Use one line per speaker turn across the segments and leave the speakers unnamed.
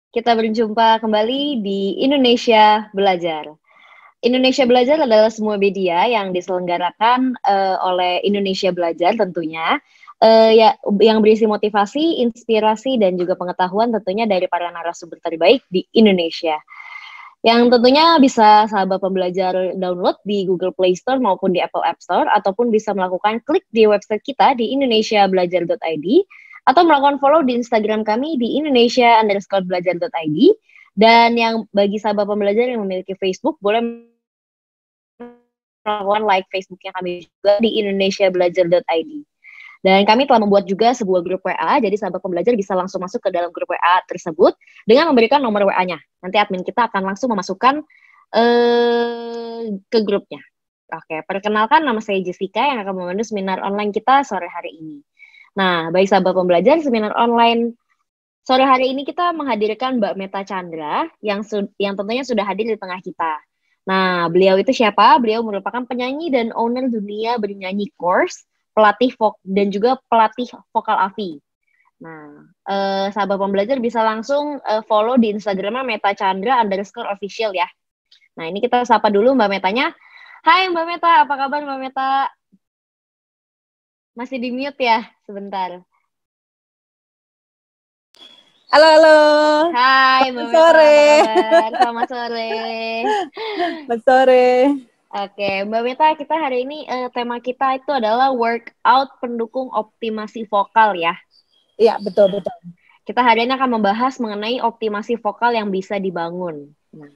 Kita berjumpa kembali di Indonesia Belajar. Indonesia Belajar adalah semua media yang diselenggarakan oleh Indonesia Belajar tentunya, ya, yang berisi motivasi, inspirasi, dan juga pengetahuan tentunya dari para narasumber terbaik di Indonesia. Yang tentunya bisa sahabat pembelajar download di Google Play Store maupun di Apple App Store, ataupun bisa melakukan klik di website kita di indonesiabelajar.id, atau melakukan follow di Instagram kami di indonesia_belajar.id. Dan yang bagi sahabat pembelajar yang memiliki Facebook, boleh melakukan like Facebooknya kami juga di indonesiabelajar.id. Dan kami telah membuat juga sebuah grup WA, jadi sahabat pembelajar bisa langsung masuk ke dalam grup WA tersebut dengan memberikan nomor WA-nya. Nanti admin kita akan langsung memasukkan ke grupnya. Oke, perkenalkan, nama saya Jessica yang akan memandu seminar online kita sore hari ini. Nah, baik sahabat pembelajar, seminar online sore hari ini kita menghadirkan Mbak Meta Chandra yang tentunya sudah hadir di tengah kita. Nah, beliau itu siapa? Beliau merupakan penyanyi dan owner dunia bernyanyi course, pelatih dan juga pelatih vokal AVI. Nah, sahabat pembelajar bisa langsung follow di Instagramnya Meta Chandra _official ya. Nah, ini kita sapa dulu Mbak Metanya. Hai Mbak Meta, apa kabar Mbak Meta? Masih di mute ya, sebentar.
Halo, halo.
Hai Mbak Meta, apa kabar? Selamat sore.
Selamat sore.
Oke, Mbak Meta, kita hari ini tema kita itu adalah workout pendukung optimasi vokal ya.
Iya, betul.
Kita hari ini akan membahas mengenai optimasi vokal yang bisa dibangun. Nah,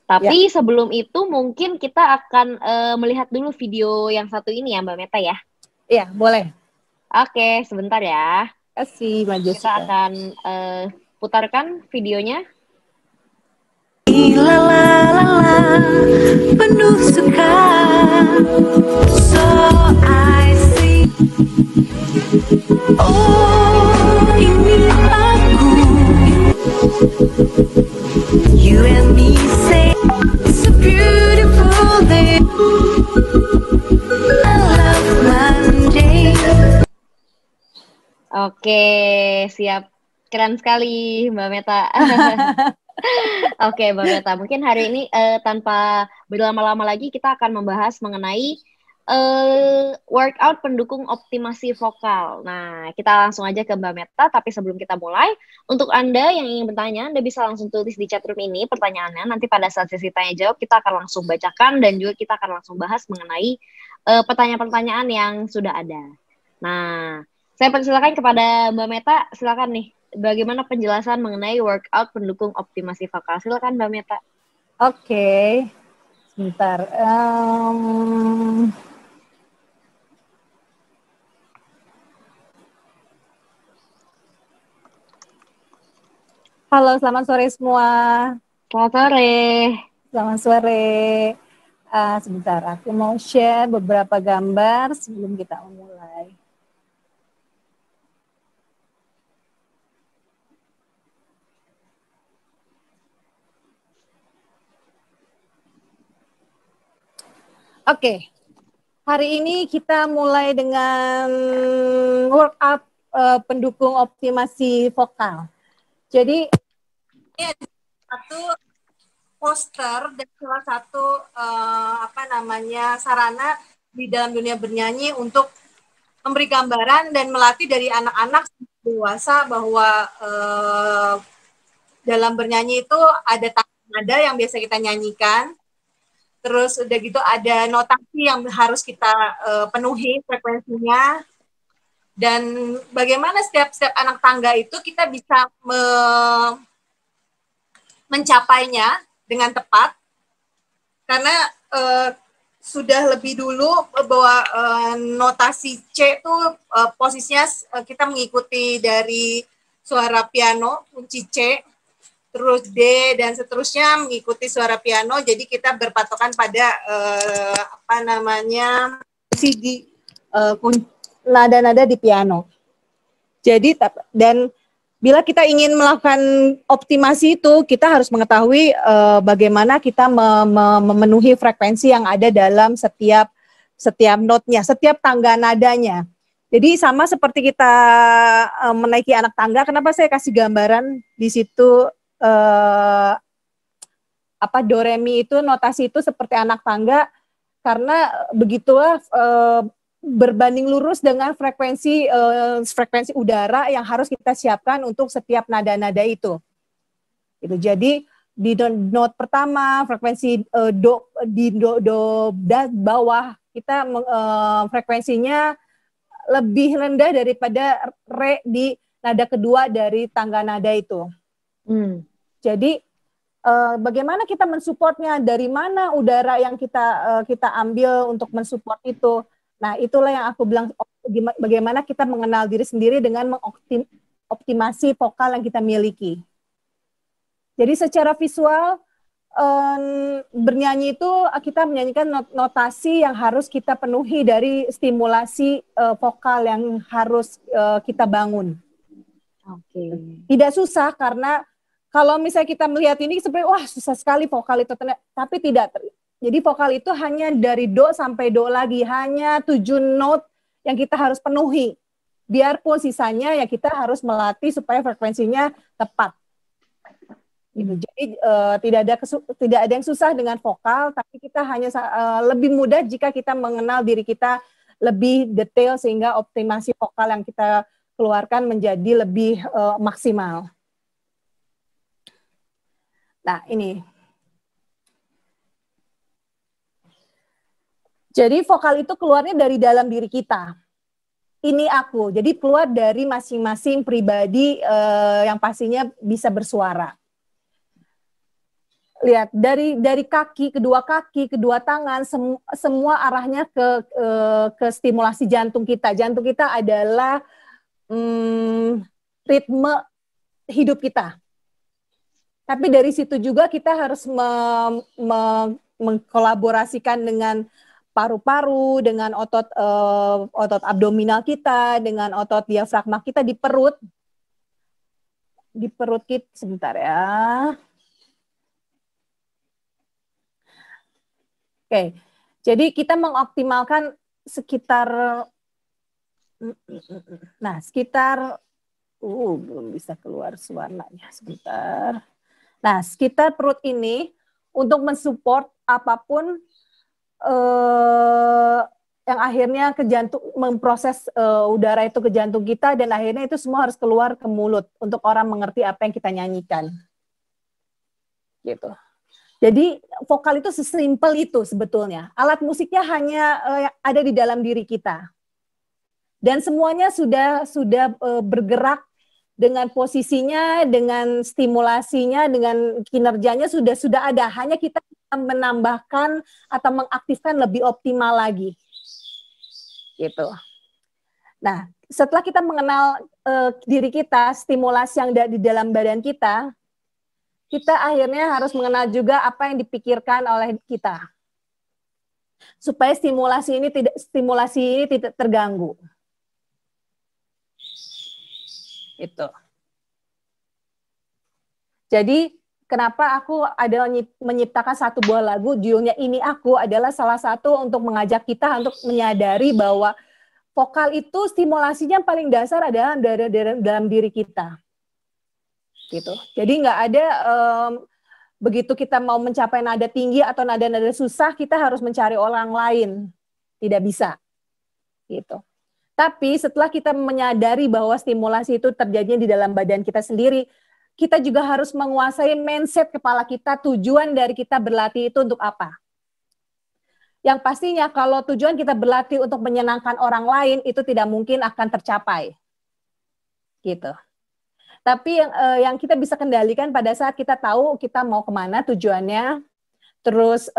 tapi sebelum itu mungkin kita akan melihat dulu video yang satu ini ya Mbak Meta ya.
Iya, boleh.
Oke, sebentar ya.
Kasih Mbak Jessica.
Kita akan putarkan videonya.
La la la la, penuh suka. So I see. Oh, ini aku. You and me say it's a beautiful day. I love Monday.
Oke, siap. Keren sekali Mbak Meta. Oke, Mbak Meta, mungkin hari ini tanpa berlama-lama lagi kita akan membahas mengenai workout pendukung optimasi vokal. Nah, kita langsung aja ke Mbak Meta, tapi sebelum kita mulai, untuk Anda yang ingin bertanya, Anda bisa langsung tulis di chatroom ini pertanyaannya. Nanti pada saat sesi tanya jawab, kita akan langsung bacakan dan juga kita akan langsung bahas mengenai pertanyaan-pertanyaan yang sudah ada. Nah, saya persilakan kepada Mbak Meta, silakan nih. Bagaimana penjelasan mengenai workout pendukung optimasi vokal? Silakan Mbak Meta.
Oke, sebentar. Halo, selamat sore semua.
Selamat sore.
Selamat sore. Sebentar, aku mau share beberapa gambar sebelum kita mulai. Oke, hari ini kita mulai dengan workout pendukung optimasi vokal. Jadi ini ada satu poster dan salah satu sarana di dalam dunia bernyanyi untuk memberi gambaran dan melatih dari anak-anak dewasa bahwa dalam bernyanyi itu ada nada yang biasa kita nyanyikan. Terus udah gitu ada notasi yang harus kita penuhi frekuensinya. Dan bagaimana setiap anak tangga itu kita bisa mencapainya dengan tepat. Karena sudah lebih dulu bahwa notasi C itu posisinya kita mengikuti dari suara piano, kunci C, terus D dan seterusnya mengikuti suara piano. Jadi kita berpatokan pada CD nada-nada di piano. Jadi dan bila kita ingin melakukan optimasi itu, kita harus mengetahui bagaimana kita memenuhi frekuensi yang ada dalam setiap notnya, setiap tangga nadanya.
Jadi sama seperti kita menaiki anak tangga. Kenapa saya kasih gambaran di situ do re mi itu notasi itu seperti anak tangga, karena begitulah berbanding lurus dengan frekuensi udara yang harus kita siapkan untuk setiap nada-nada itu. Gitu. Jadi di note pertama frekuensi do bawah kita frekuensinya lebih rendah daripada re di nada kedua dari tangga nada itu. Jadi bagaimana kita mensupportnya, dari mana udara yang kita ambil untuk mensupport itu. Nah, itulah yang aku bilang, bagaimana kita mengenal diri sendiri dengan mengoptimasi vokal yang kita miliki. Jadi secara visual bernyanyi itu kita menyanyikan notasi yang harus kita penuhi dari stimulasi vokal yang harus kita bangun. Tidak susah, karena kalau misalnya kita melihat ini seperti wah susah sekali vokal itu, tapi tidak. Jadi vokal itu hanya dari do sampai do lagi, hanya 7 note yang kita harus penuhi. Biarpun sisanya ya kita harus melatih supaya frekuensinya tepat. Gitu. Jadi tidak ada yang susah dengan vokal, tapi kita hanya lebih mudah jika kita mengenal diri kita lebih detail sehingga optimasi vokal yang kita keluarkan menjadi lebih maksimal. Nah, ini. Jadi vokal itu keluarnya dari dalam diri kita. Ini aku. Jadi keluar dari masing-masing pribadi yang pastinya bisa bersuara. Lihat, dari kaki, kedua tangan, semua arahnya ke stimulasi jantung kita. Jantung kita adalah ritme hidup kita. Tapi dari situ juga kita harus mengkolaborasikan dengan paru-paru, dengan otot abdominal kita, dengan otot diafragma kita di perut. Di perut kita, sebentar ya. Oke, jadi kita mengoptimalkan sekitar belum bisa keluar suaranya, sebentar. Nah, sekitar perut ini untuk mensupport apapun yang akhirnya ke jantung, memproses udara itu ke jantung kita, dan akhirnya itu semua harus keluar ke mulut untuk orang mengerti apa yang kita nyanyikan. Gitu. Jadi vokal itu sesimpel itu sebetulnya. Alat musiknya hanya ada di dalam diri kita. Dan semuanya sudah bergerak dengan posisinya, dengan stimulasinya, dengan kinerjanya sudah ada. Hanya kita menambahkan atau mengaktifkan lebih optimal lagi. Gitu. Nah, setelah kita mengenal diri kita, stimulasi yang ada di dalam badan kita akhirnya harus mengenal juga apa yang dipikirkan oleh kita. Supaya stimulasi ini tidak terganggu. Itu. Jadi kenapa aku adalah menciptakan satu buah lagu judulnya Ini Aku adalah salah satu untuk mengajak kita untuk menyadari bahwa vokal itu stimulasinya paling dasar adalah dalam diri kita. Gitu. Jadi nggak ada begitu kita mau mencapai nada tinggi atau nada-nada susah kita harus mencari orang lain, tidak bisa. Gitu. Tapi setelah kita menyadari bahwa stimulasi itu terjadi di dalam badan kita sendiri, kita juga harus menguasai mindset kepala kita, tujuan dari kita berlatih itu untuk apa. Yang pastinya kalau tujuan kita berlatih untuk menyenangkan orang lain itu tidak mungkin akan tercapai. Gitu. Tapi yang kita bisa kendalikan pada saat kita tahu kita mau kemana tujuannya, terus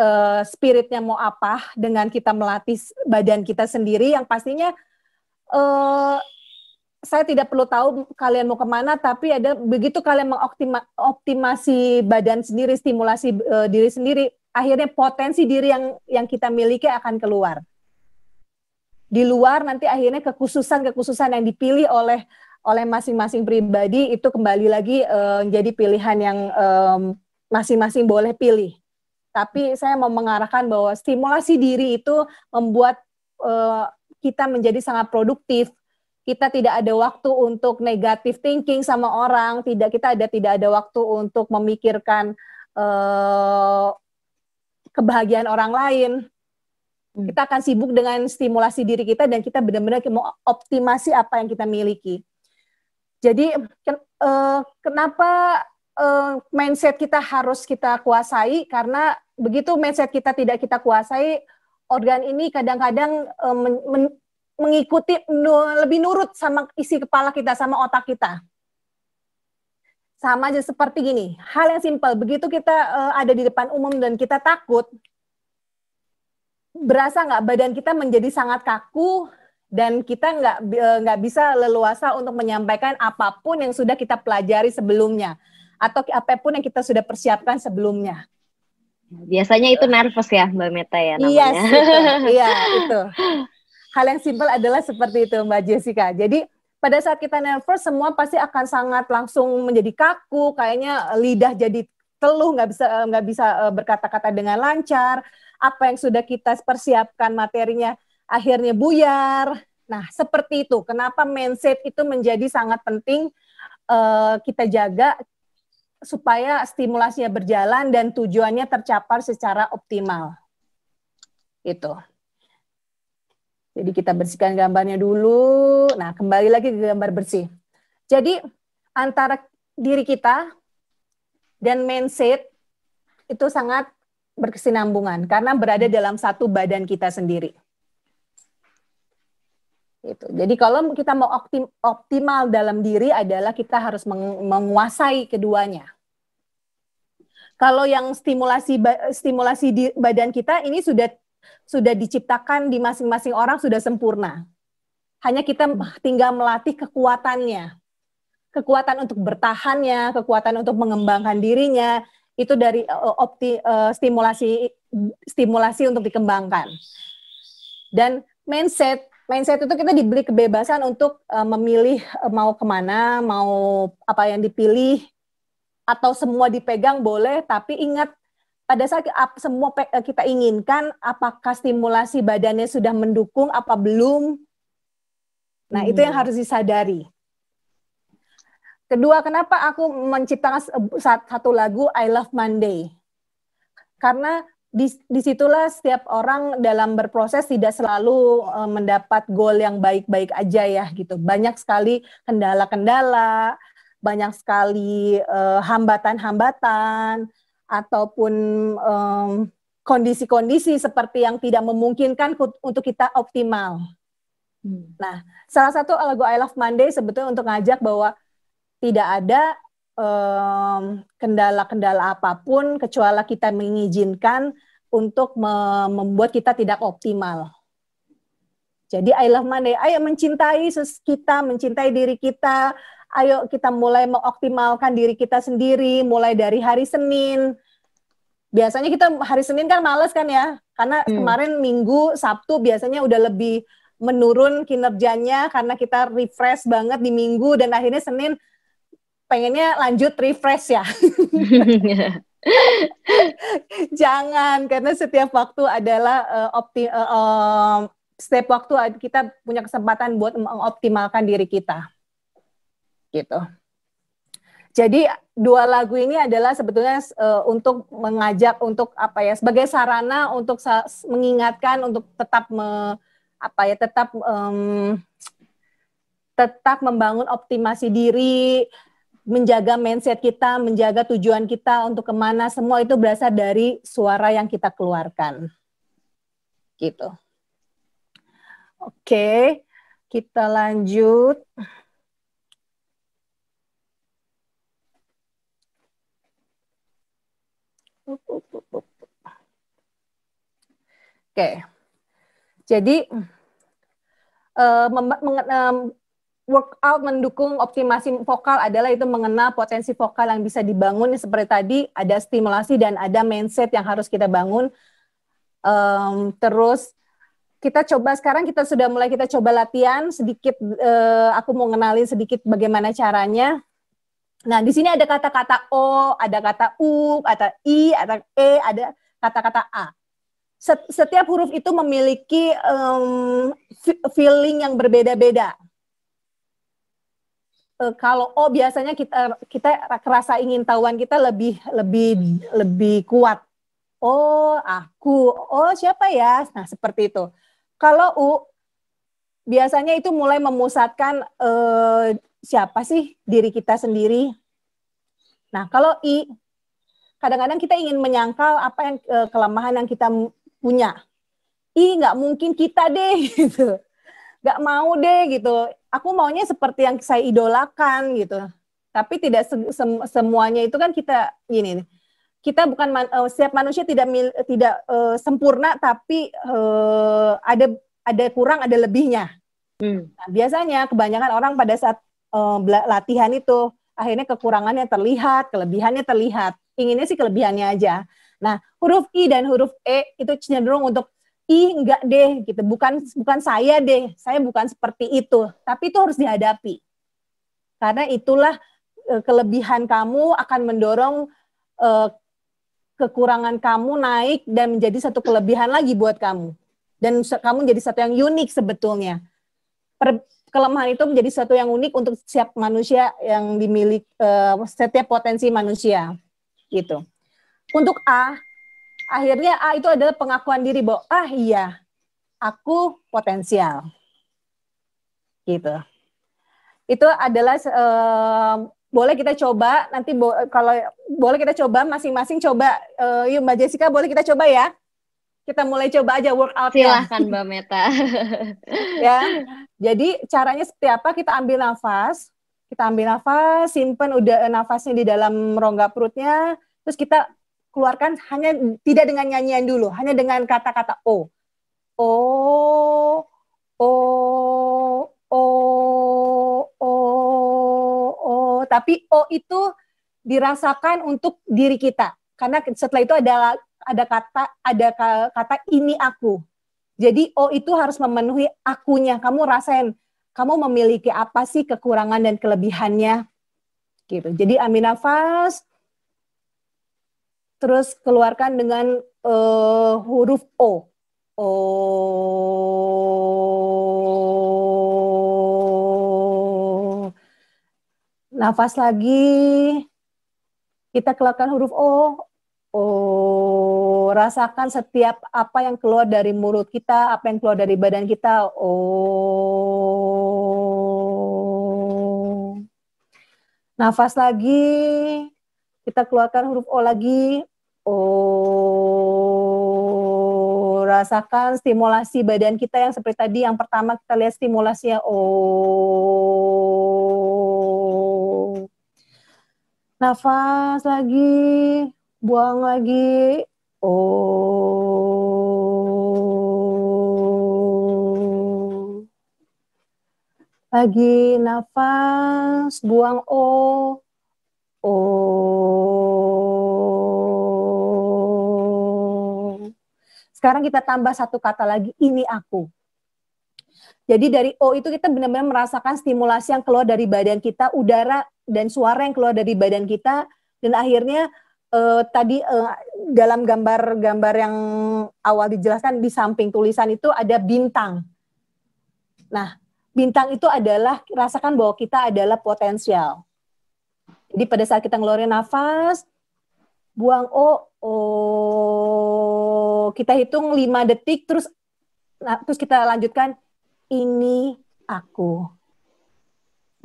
spiritnya mau apa dengan kita melatih badan kita sendiri, yang pastinya saya tidak perlu tahu kalian mau kemana, tapi begitu kalian mengoptimasi badan sendiri, stimulasi diri sendiri, akhirnya potensi diri yang kita miliki akan keluar. Di luar nanti akhirnya kekhususan yang dipilih oleh masing-masing pribadi itu kembali lagi jadi pilihan yang masing-masing boleh pilih. Tapi saya mau mengarahkan bahwa stimulasi diri itu membuat kita menjadi sangat produktif, kita tidak ada waktu untuk negative thinking sama orang, tidak ada waktu untuk memikirkan kebahagiaan orang lain. Kita akan sibuk dengan stimulasi diri kita dan kita benar-benar mau optimasi apa yang kita miliki. Jadi kenapa mindset kita harus kita kuasai? Karena begitu mindset kita tidak kita kuasai, organ ini kadang-kadang mengikuti lebih nurut sama isi kepala kita, sama otak kita. Sama aja seperti gini, hal yang simpel, begitu kita ada di depan umum dan kita takut, berasa nggak badan kita menjadi sangat kaku dan kita nggak bisa leluasa untuk menyampaikan apapun yang sudah kita pelajari sebelumnya atau apapun yang kita sudah persiapkan sebelumnya.
Biasanya itu nervous ya Mbak Meta ya namanya.
Yes, iya itu. Hal yang simpel adalah seperti itu Mbak Jessica. Jadi pada saat kita nervous semua pasti akan sangat langsung menjadi kaku, kayaknya lidah jadi teluh, nggak bisa berkata-kata dengan lancar. Apa yang sudah kita persiapkan materinya akhirnya buyar. Nah, seperti itu. Kenapa mindset itu menjadi sangat penting kita jaga supaya stimulasinya berjalan dan tujuannya tercapai secara optimal. Itu. Jadi kita bersihkan gambarnya dulu. Nah, kembali lagi ke gambar bersih. Jadi antara diri kita dan mindset itu sangat berkesinambungan karena berada dalam satu badan kita sendiri. Itu. Jadi kalau kita mau optimal dalam diri adalah kita harus menguasai keduanya. Kalau yang stimulasi di badan kita ini sudah diciptakan di masing-masing orang sudah sempurna. Hanya kita tinggal melatih kekuatannya. Kekuatan untuk bertahannya, kekuatan untuk mengembangkan dirinya. Itu dari stimulasi untuk dikembangkan. Dan mindset itu kita diberi kebebasan untuk memilih mau kemana, mau apa yang dipilih, atau semua dipegang boleh, tapi ingat pada saat semua kita inginkan, apakah stimulasi badannya sudah mendukung apa belum? Nah, itu yang harus disadari. Kedua, kenapa aku menciptakan satu lagu I Love Monday? Karena disitulah setiap orang dalam berproses tidak selalu mendapat goal yang baik-baik aja ya gitu. Banyak sekali kendala-kendala, banyak sekali hambatan-hambatan, ataupun kondisi-kondisi seperti yang tidak memungkinkan untuk kita optimal. Nah, salah satu lagu I Love Monday sebetulnya untuk ngajak bahwa tidak ada kendala-kendala apapun kecuali kita mengizinkan untuk membuat kita tidak optimal. Jadi I Love Monday, ayo mencintai kita, mencintai diri kita, ayo kita mulai mengoptimalkan diri kita sendiri, mulai dari hari Senin. Biasanya kita hari Senin kan males kan ya, karena kemarin Minggu, Sabtu biasanya udah lebih menurun kinerjanya karena kita refresh banget di Minggu dan akhirnya Senin pengennya lanjut refresh ya. Jangan, karena setiap waktu adalah setiap waktu kita punya kesempatan buat mengoptimalkan diri kita. Gitu. Jadi dua lagu ini adalah sebetulnya untuk mengajak untuk apa ya, sebagai sarana untuk mengingatkan untuk tetap tetap membangun optimasi diri, menjaga mindset kita, menjaga tujuan kita untuk kemana, semua itu berasal dari suara yang kita keluarkan. Gitu. Oke, kita lanjut. Oke, jadi workout mendukung optimasi vokal adalah itu mengenal potensi vokal yang bisa dibangun seperti tadi, ada stimulasi dan ada mindset yang harus kita bangun. Terus kita coba sekarang kita coba latihan sedikit. Aku mau ngenalin sedikit bagaimana caranya. Nah, di sini ada kata-kata O, ada kata U, ada I, ada E, ada kata-kata A. Setiap huruf itu memiliki feeling yang berbeda-beda. kalau O biasanya kita kerasa ingin tahuan kita lebih kuat. Oh, aku. Oh, siapa ya? Nah, seperti itu. Kalau U biasanya itu mulai memusatkan siapa sih diri kita sendiri. Nah, kalau I kadang-kadang kita ingin menyangkal apa yang kelemahan yang kita punya. Nggak mungkin kita deh gitu. Nggak mau deh gitu. Aku maunya seperti yang saya idolakan gitu. Tapi tidak semuanya itu kan kita gini. Kita bukan setiap manusia tidak sempurna, tapi ada kurang, ada lebihnya. Nah, biasanya kebanyakan orang pada saat latihan itu akhirnya kekurangannya terlihat, kelebihannya terlihat. Inginnya sih kelebihannya aja. Nah, huruf I dan huruf E itu cenderung untuk enggak deh gitu. Bukan saya deh. Saya bukan seperti itu. Tapi itu harus dihadapi. Karena itulah kelebihan kamu akan mendorong kekurangan kamu naik dan menjadi satu kelebihan lagi buat kamu. Dan kamu menjadi satu yang unik sebetulnya. Kelemahan itu menjadi satu yang unik untuk setiap manusia yang dimiliki, setiap potensi manusia. Gitu. Untuk A, akhirnya A itu adalah pengakuan diri bahwa iya, aku potensial. Gitu. Itu adalah boleh kita coba nanti kalau boleh kita coba masing-masing coba yuk Mbak Jessica, boleh kita coba ya. Kita mulai coba aja workout-nya.
Silahkan Mbak Meta.
Ya. Jadi caranya seperti apa? Kita ambil nafas, simpan udah nafasnya di dalam rongga perutnya, terus kita keluarkan hanya tidak dengan nyanyian dulu, hanya dengan kata-kata O. O, O, O, O, O. Tapi O itu dirasakan untuk diri kita. Karena setelah itu ada kata ini aku. Jadi O itu harus memenuhi akunya. Kamu rasain, kamu memiliki apa sih kekurangan dan kelebihannya. Gitu. Jadi ambil nafas, terus keluarkan dengan huruf O. O. Nafas lagi, kita keluarkan huruf O. Oh, rasakan setiap apa yang keluar dari mulut kita, apa yang keluar dari badan kita. Oh. Nafas lagi, kita keluarkan huruf O lagi. Oh. Rasakan stimulasi badan kita yang seperti tadi, yang pertama kita lihat stimulasinya. Oh. Nafas lagi, buang lagi. Oh. Lagi nafas, buang O. Oh. Sekarang kita tambah satu kata lagi, ini aku. Jadi dari O itu kita benar-benar merasakan stimulasi yang keluar dari badan kita, udara dan suara yang keluar dari badan kita, dan akhirnya tadi dalam gambar-gambar yang awal dijelaskan di samping tulisan itu ada bintang. Nah, bintang itu adalah rasakan bahwa kita adalah potensial. Jadi pada saat kita ngeluarin nafas, buang O, kita hitung 5 detik, terus kita lanjutkan, ini aku.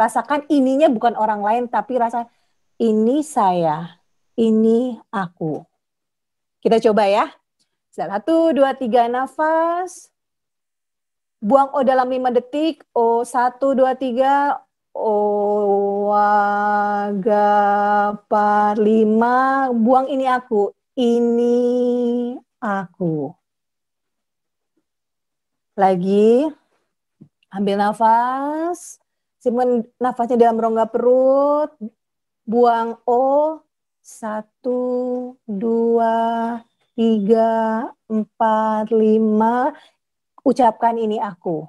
Rasakan ininya bukan orang lain, tapi rasa ini saya, ini aku. Kita coba ya. 1, 2, 3 nafas. Buang O dalam 5 detik. O 1, 2, 3. O Wagapar 5. Buang ini aku. Ini aku. Lagi. Ambil nafas. Simpan nafasnya dalam rongga perut. Buang O. 1, 2, 3, 4, 5. Ucapkan ini aku.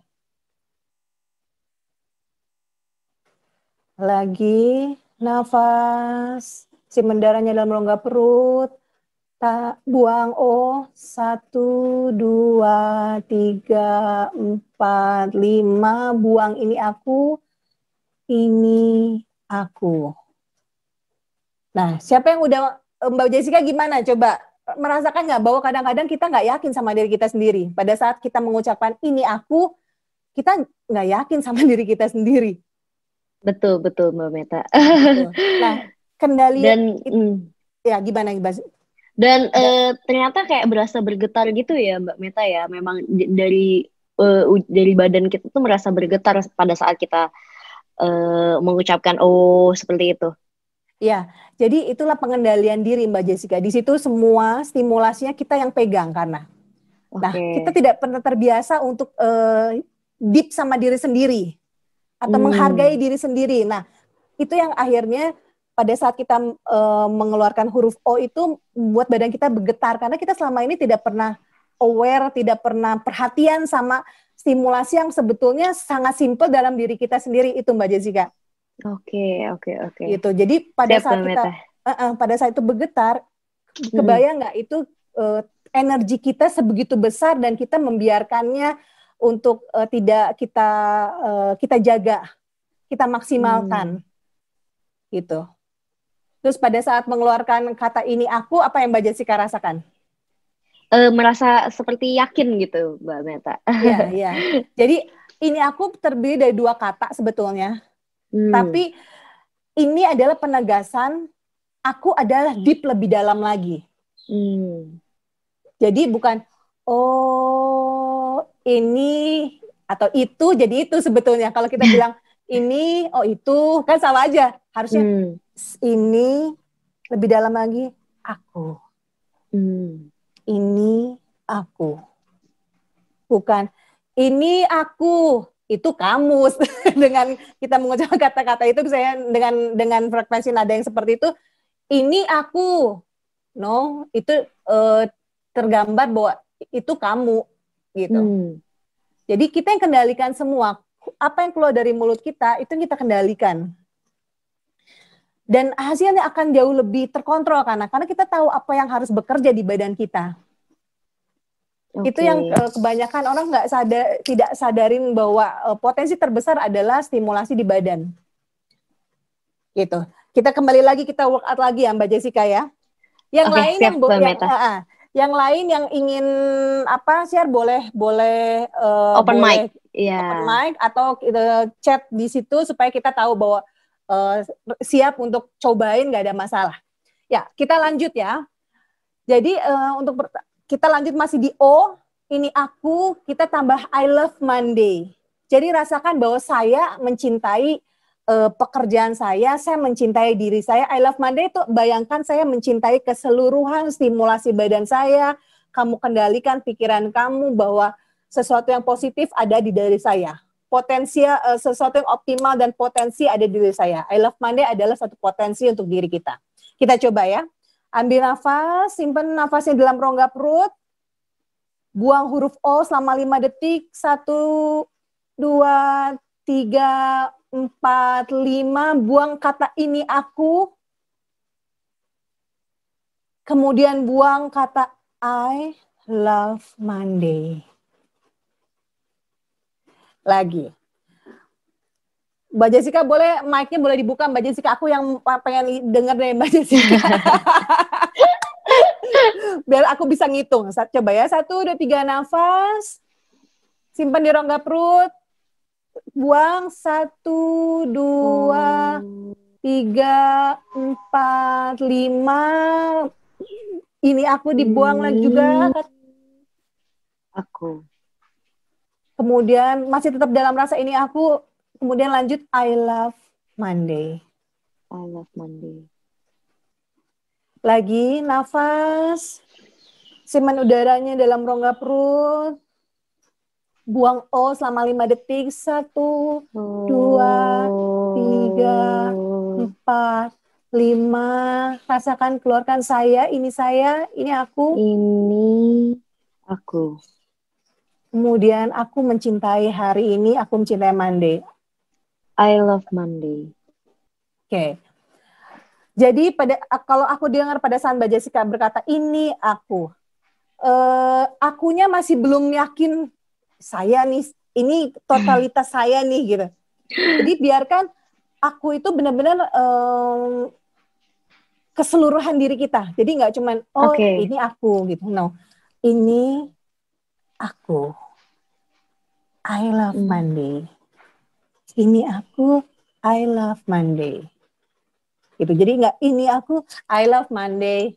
Lagi nafas. Simpan darahnya dalam rongga perut. Buang O. 1, 2, 3, 4, 5. Buang ini aku. ini aku. Nah, siapa yang udah, Mbak Jessica gimana? Coba merasakan nggak bahwa kadang-kadang kita nggak yakin sama diri kita sendiri. Pada saat kita mengucapkan ini aku, kita nggak yakin sama diri kita sendiri.
Betul, betul Mbak Meta.
Gitu. Nah, kendali
Dan
ya gimana Mbak?
dan ternyata kayak berasa bergetar gitu ya Mbak Meta ya. Memang dari badan kita tuh merasa bergetar pada saat kita mengucapkan oh seperti itu.
Ya, jadi itulah pengendalian diri Mbak Jessica. Di situ semua stimulasinya kita yang pegang karena. Nah, kita tidak pernah terbiasa untuk deep sama diri sendiri atau menghargai diri sendiri. Nah, itu yang akhirnya pada saat kita mengeluarkan huruf O itu membuat badan kita bergetar karena kita selama ini tidak pernah aware, tidak pernah perhatian sama stimulasi yang sebetulnya sangat simpel dalam diri kita sendiri itu Mbak Jessica.
Oke.
Gitu. Jadi pada saat kita pada saat itu bergetar, kebayang nggak itu energi kita sebegitu besar dan kita membiarkannya untuk tidak kita jaga, kita maksimalkan, gitu. Terus pada saat mengeluarkan kata ini aku, apa yang Mbak Jessica rasakan?
Merasa seperti yakin gitu Mbak Meta.
Iya. Jadi ini aku terdiri dari 2 kata sebetulnya. Tapi ini adalah penegasan aku adalah deep lebih dalam lagi. Jadi bukan oh ini atau itu jadi itu sebetulnya. Kalau kita bilang ini oh itu kan sama aja. Harusnya ini lebih dalam lagi aku. Ini aku. Bukan ini aku. Itu kamu dengan kita mengucapkan kata-kata itu saya dengan frekuensi nada yang seperti itu ini aku itu tergambar bahwa itu kamu gitu. Jadi kita yang kendalikan semua apa yang keluar dari mulut kita itu kita kendalikan dan hasilnya akan jauh lebih terkontrol karena kita tahu apa yang harus bekerja di badan kita. Itu yang kebanyakan orang tidak sadarin bahwa potensi terbesar adalah stimulasi di badan. Gitu. Kita kembali lagi kita workout lagi ya Mbak Jessica ya. Yang lain siap, yang lain yang ingin share boleh
open mic.
Open mic atau chat di situ supaya kita tahu bahwa siap untuk cobain nggak ada masalah. Ya, kita lanjut ya. Jadi kita lanjut masih di O, ini aku, kita tambah I love Monday. Jadi rasakan bahwa saya mencintai pekerjaan saya mencintai diri saya. I love Monday itu bayangkan saya mencintai keseluruhan stimulasi badan saya, kamu kendalikan pikiran kamu bahwa sesuatu yang positif ada di diri saya. Sesuatu yang optimal dan potensi ada di diri saya. I love Monday adalah satu potensi untuk diri kita. Kita coba ya. Ambil nafas, simpan nafasnya dalam rongga perut. Buang huruf O selama 5 detik. 1, 2, 3, 4, 5. Buang kata ini aku. Kemudian buang kata I love Monday. Lagi. Mbak Jessica boleh, mic-nya boleh dibuka Mbak Jessica. Aku yang pengen denger dari Mbak Jessica. Biar aku bisa ngitung. Coba ya, 1, 2, 3 nafas. Simpan di rongga perut. Buang 1, 2, 3, 4, 5. Ini aku dibuang lagi juga.
Aku.
Kemudian masih tetap dalam rasa ini aku. Kemudian lanjut I love Monday.
I love Monday.
Lagi nafas. Simpan udaranya dalam rongga perut. Buang O selama 5 detik. 1, 2, 3, 4, 5. Rasakan, keluarkan saya, ini aku.
Ini aku.
Kemudian aku mencintai hari ini, aku mencintai Monday.
I love Monday.
Oke. Jadi kalau aku dengar pada saat Mbak Jessica berkata ini aku, akunya masih belum yakin saya nih, ini totalitas saya nih gitu. Jadi biarkan aku itu benar-benar keseluruhan diri kita. Jadi nggak cuman
Oke.
ini aku gitu. No, ini aku. I love Monday. Ini aku. I love Monday. Gitu. Jadi nggak ini aku. I love Monday.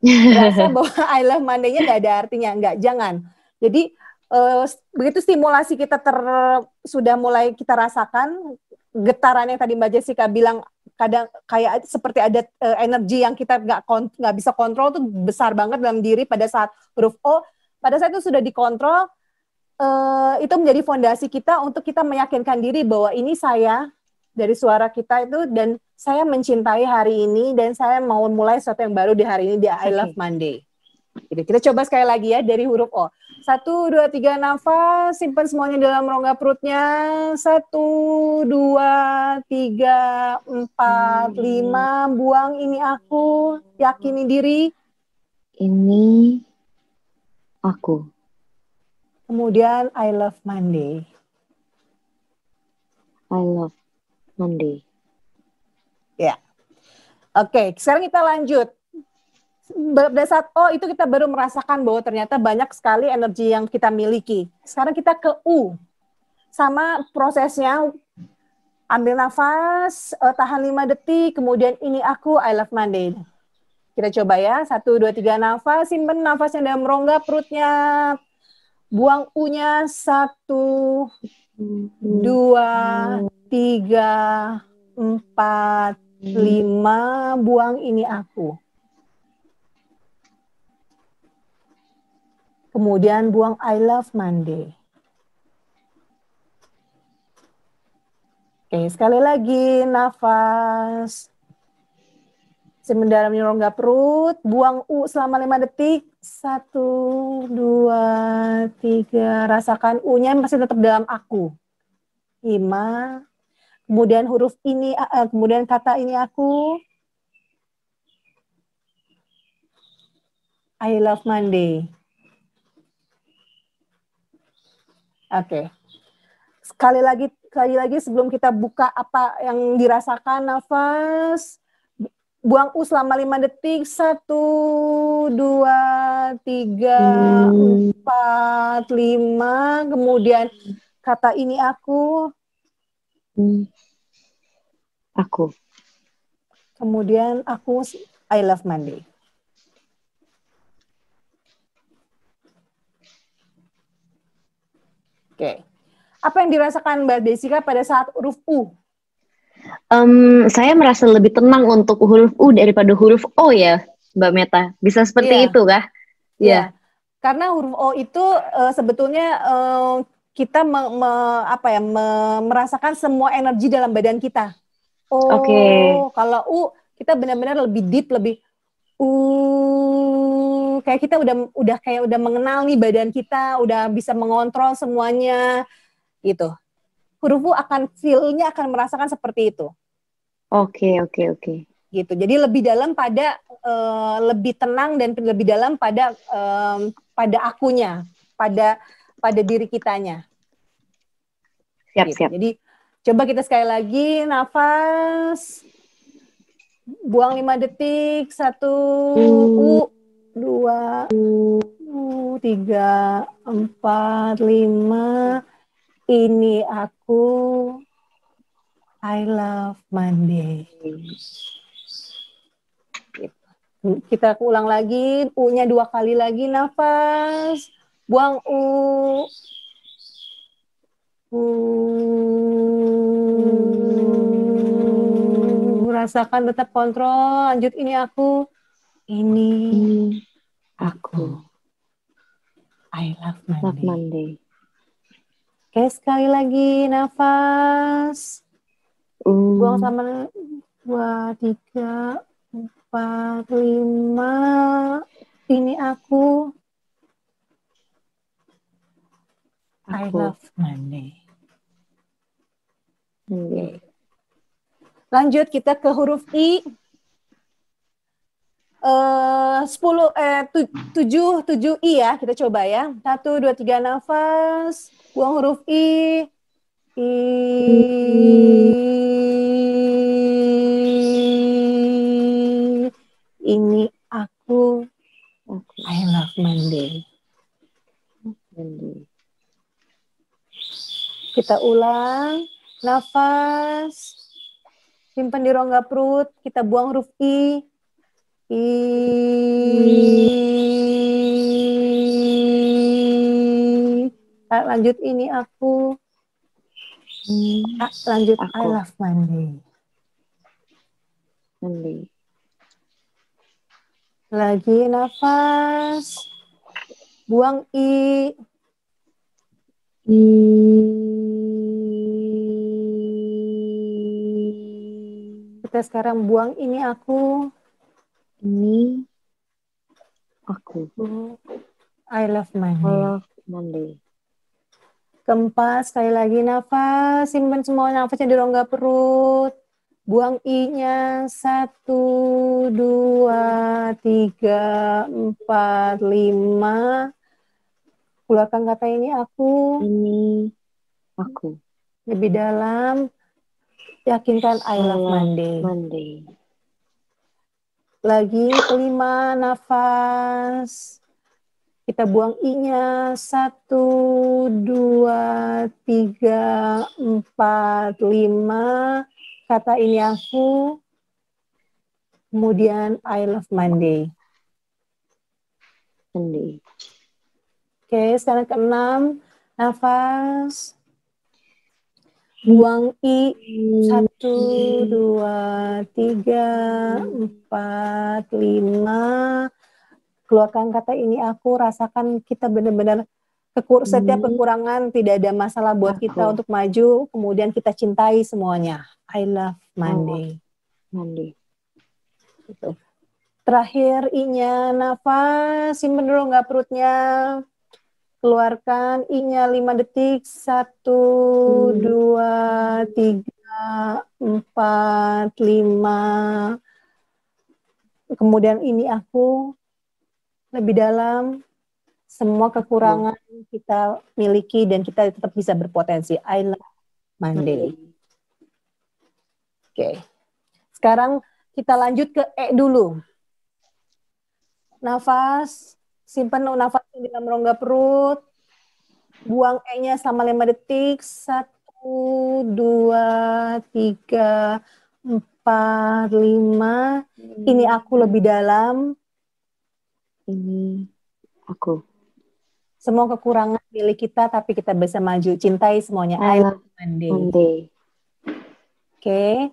Berasa bahwa I love Monday-nya nggak ada artinya. Nggak, jangan. Jadi begitu stimulasi kita sudah mulai kita rasakan, getaran yang tadi Mbak Jessica bilang, kadang kayak seperti ada energi yang kita nggak bisa kontrol tuh besar banget dalam diri pada saat huruf O. Pada saat itu sudah dikontrol, itu menjadi fondasi kita untuk kita meyakinkan diri bahwa ini saya, dari suara kita itu, dan saya mencintai hari ini dan saya mau mulai sesuatu yang baru di hari ini, di I love Monday. Gitu. Kita coba sekali lagi ya dari huruf O. 1, 2, 3 nafas, simpan semuanya dalam rongga perutnya. 1, 2, 3, 4, 5, buang ini aku, yakini diri.
Ini aku.
Kemudian I love Monday.
I love Monday.
Ya. Oke, sekarang kita lanjut. Pada saat itu kita baru merasakan bahwa ternyata banyak sekali energi yang kita miliki. Sekarang kita ke U. Sama prosesnya, ambil nafas, tahan 5 detik, kemudian ini aku, I love Monday. Kita coba ya, 1, 2, 3 nafas, simpen nafasnya dalam rongga perutnya, buang U-nya, 1, 2, 3, 4, 5, buang ini aku. Kemudian buang I love Monday. Oke, sekali lagi nafas. Mendalam rongga perut, buang U selama 5 detik. 1, 2, 3. Rasakan U-nya masih tetap dalam aku. 5. Kemudian huruf ini, kemudian kata ini aku. I love Monday. Oke. Sekali lagi sebelum kita buka apa yang dirasakan, nafas. Buang U selama 5 detik. 1, 2, 3, 4, 5. Kemudian kata ini aku.
Aku.
Kemudian aku, I love Monday. Oke. Apa yang dirasakan Mbak Jessica pada saat huruf U?
Saya merasa lebih tenang untuk huruf U daripada huruf O ya, Mbak Meta. Bisa seperti itu kah?
Iya. Karena huruf O itu sebetulnya kita merasakan semua energi dalam badan kita. Kalau U kita benar-benar lebih deep, lebih kayak kita udah mengenal nih badan kita, udah bisa mengontrol semuanya gitu. Huruf U akan feel-nya akan merasakan seperti itu.
Oke.
Gitu. Jadi lebih dalam pada lebih tenang dan lebih dalam pada akunya, pada diri kitanya.
Siap.
Gitu. Jadi coba kita sekali lagi nafas. Buang 5 detik. 1, 2, 3, 4, 5. Ini aku. I love Monday. Kita ulang lagi, U-nya 2 kali lagi, nafas. Buang U. Rasakan, tetap kontrol. Lanjut, ini aku. Ini aku. I love Monday. Oke, sekali lagi nafas. Buang sama 2, 3, 4, 5. Ini aku. I love Monday. Okay. Lanjut kita ke huruf I. 7 I ya, kita coba ya. 1, 2, 3 nafas. Buang huruf I. Ini aku.
Aku.
I love Monday.
Monday.
Kita ulang. Nafas. Simpan di rongga perut. Kita buang huruf I. Lanjut ini aku. Lanjut I
Aku.
love Monday.
Monday.
Lagi nafas. Buang I. Kita sekarang buang ini aku.
Ini aku.
I love
I
Monday.
love Monday.
Keempat, sekali lagi nafas. Simpan semua nafasnya di rongga perut. Buang I-nya. 1, 2, 3, 4, 5. Keluarkan kata ini aku.
Ini aku.
Lebih dalam. Yakinkan I love Monday.
Monday.
Lagi kelima, nafas. Kita buang I-nya. 1, 2, 3, 4, 5. Kata ini aku. Kemudian I love Monday.
Monday.
Oke, sekarang keenam. Nafas. Buang I. 1, 2, 3, 4, 5. Keluarkan kata ini aku. Rasakan kita benar-benar setiap kekurangan tidak ada masalah buat kita untuk maju. Kemudian kita cintai semuanya. I love Monday.
Monday.
Gitu. Terakhir I-nya nafas. Simpen dulu nggak perutnya. Keluarkan I-nya 5 detik. 1, 2, 3, 4, 5. Kemudian ini aku. Lebih dalam. Semua kekurangan kita miliki dan kita tetap bisa berpotensi. I love Monday. Oke. Sekarang kita lanjut ke E dulu. Nafas. Simpan nafas di dalam rongga perut. Buang E-nya selama 5 detik. 1, 2, 3, 4, 5. Ini aku lebih dalam.
Ini aku.
Semua kekurangan milik kita, tapi kita bisa maju. Cintai semuanya. I love Monday.
Monday.
Oke.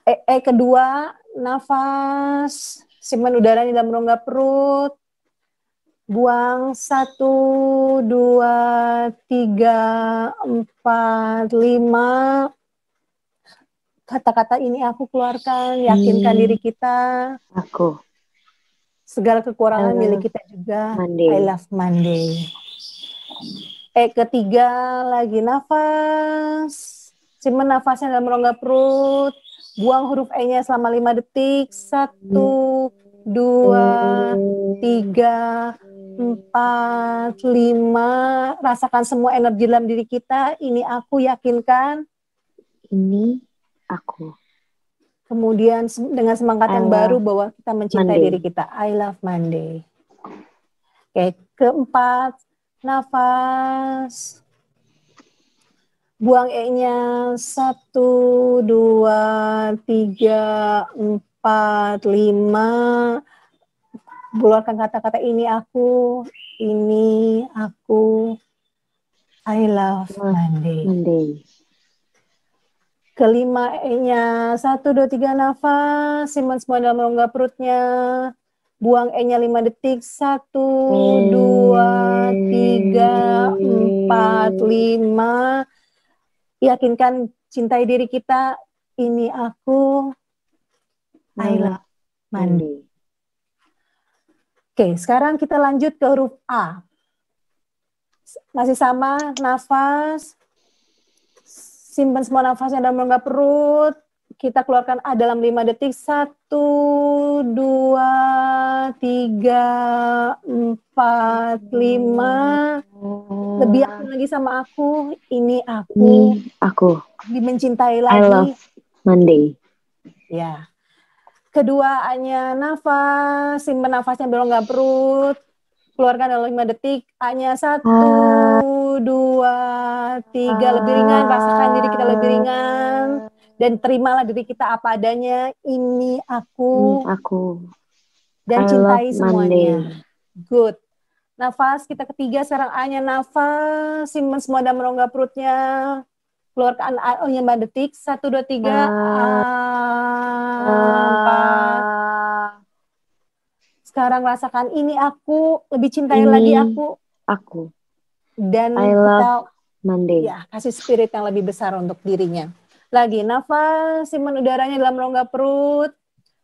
E kedua, nafas. Simpan udara di dalam rongga perut. Buang 1, 2, 3, 4, 5. Kata-kata ini aku keluarkan. Yakinkan diri kita.
Aku.
Segala kekurangan milik kita juga.
Monday.
I love Monday. Ketiga, lagi nafas. Simpan nafasnya dalam rongga perut. Buang huruf E-nya selama 5 detik. 1, 2, 3, 4, 5. Rasakan semua energi dalam diri kita. Ini aku, yakinkan.
Ini aku.
Kemudian dengan semangat yang baru bahwa kita mencintai
Monday.
diri kita. I love Monday. Oke, keempat, nafas. Buang E-nya. 1, 2, 3, 4, 5. Keluarkan kata-kata ini aku. Ini aku. I love Monday.
Monday.
Kelima E-nya. 1, 2, 3 nafas. Simpan semua dalam rongga perutnya. Buang E-nya 5 detik. 1, 2, 3, 4, 5. Yakinkan, cintai diri kita. Ini aku. I love Monday. Oke, sekarang kita lanjut ke huruf A. Masih sama, nafas. Simpan semua nafasnya dalam rongga perut. Kita keluarkan A dalam 5 detik. 1, 2, 3, 4, 5. lebih yakin lagi sama aku, ini
Ini
aku,
aku.
lebih mencintai
I
lagi.
love Monday.
Ya. Kedua, A-nya nafas, simpan nafasnya berongga perut, keluarkan dalam 5 detik. A-nya 1, 2, 3, lebih ringan, rasakan diri kita lebih ringan. Dan terimalah diri kita apa adanya, ini
Ini
aku,
aku.
dan
I
cintai
love
semuanya.
Monday.
Good. Nafas, kita ketiga sekarang A-nya nafas, simpan semua dalam rongga perutnya. Keluarkan A-nya 5 detik, 1, 2, 3, 4. Sekarang rasakan ini aku, lebih cintai lagi
Ini
aku.
aku.
Dan
I
kita
love Monday.
ya kasih spirit yang lebih besar untuk dirinya. Lagi, nafas, simpan udaranya dalam rongga perut.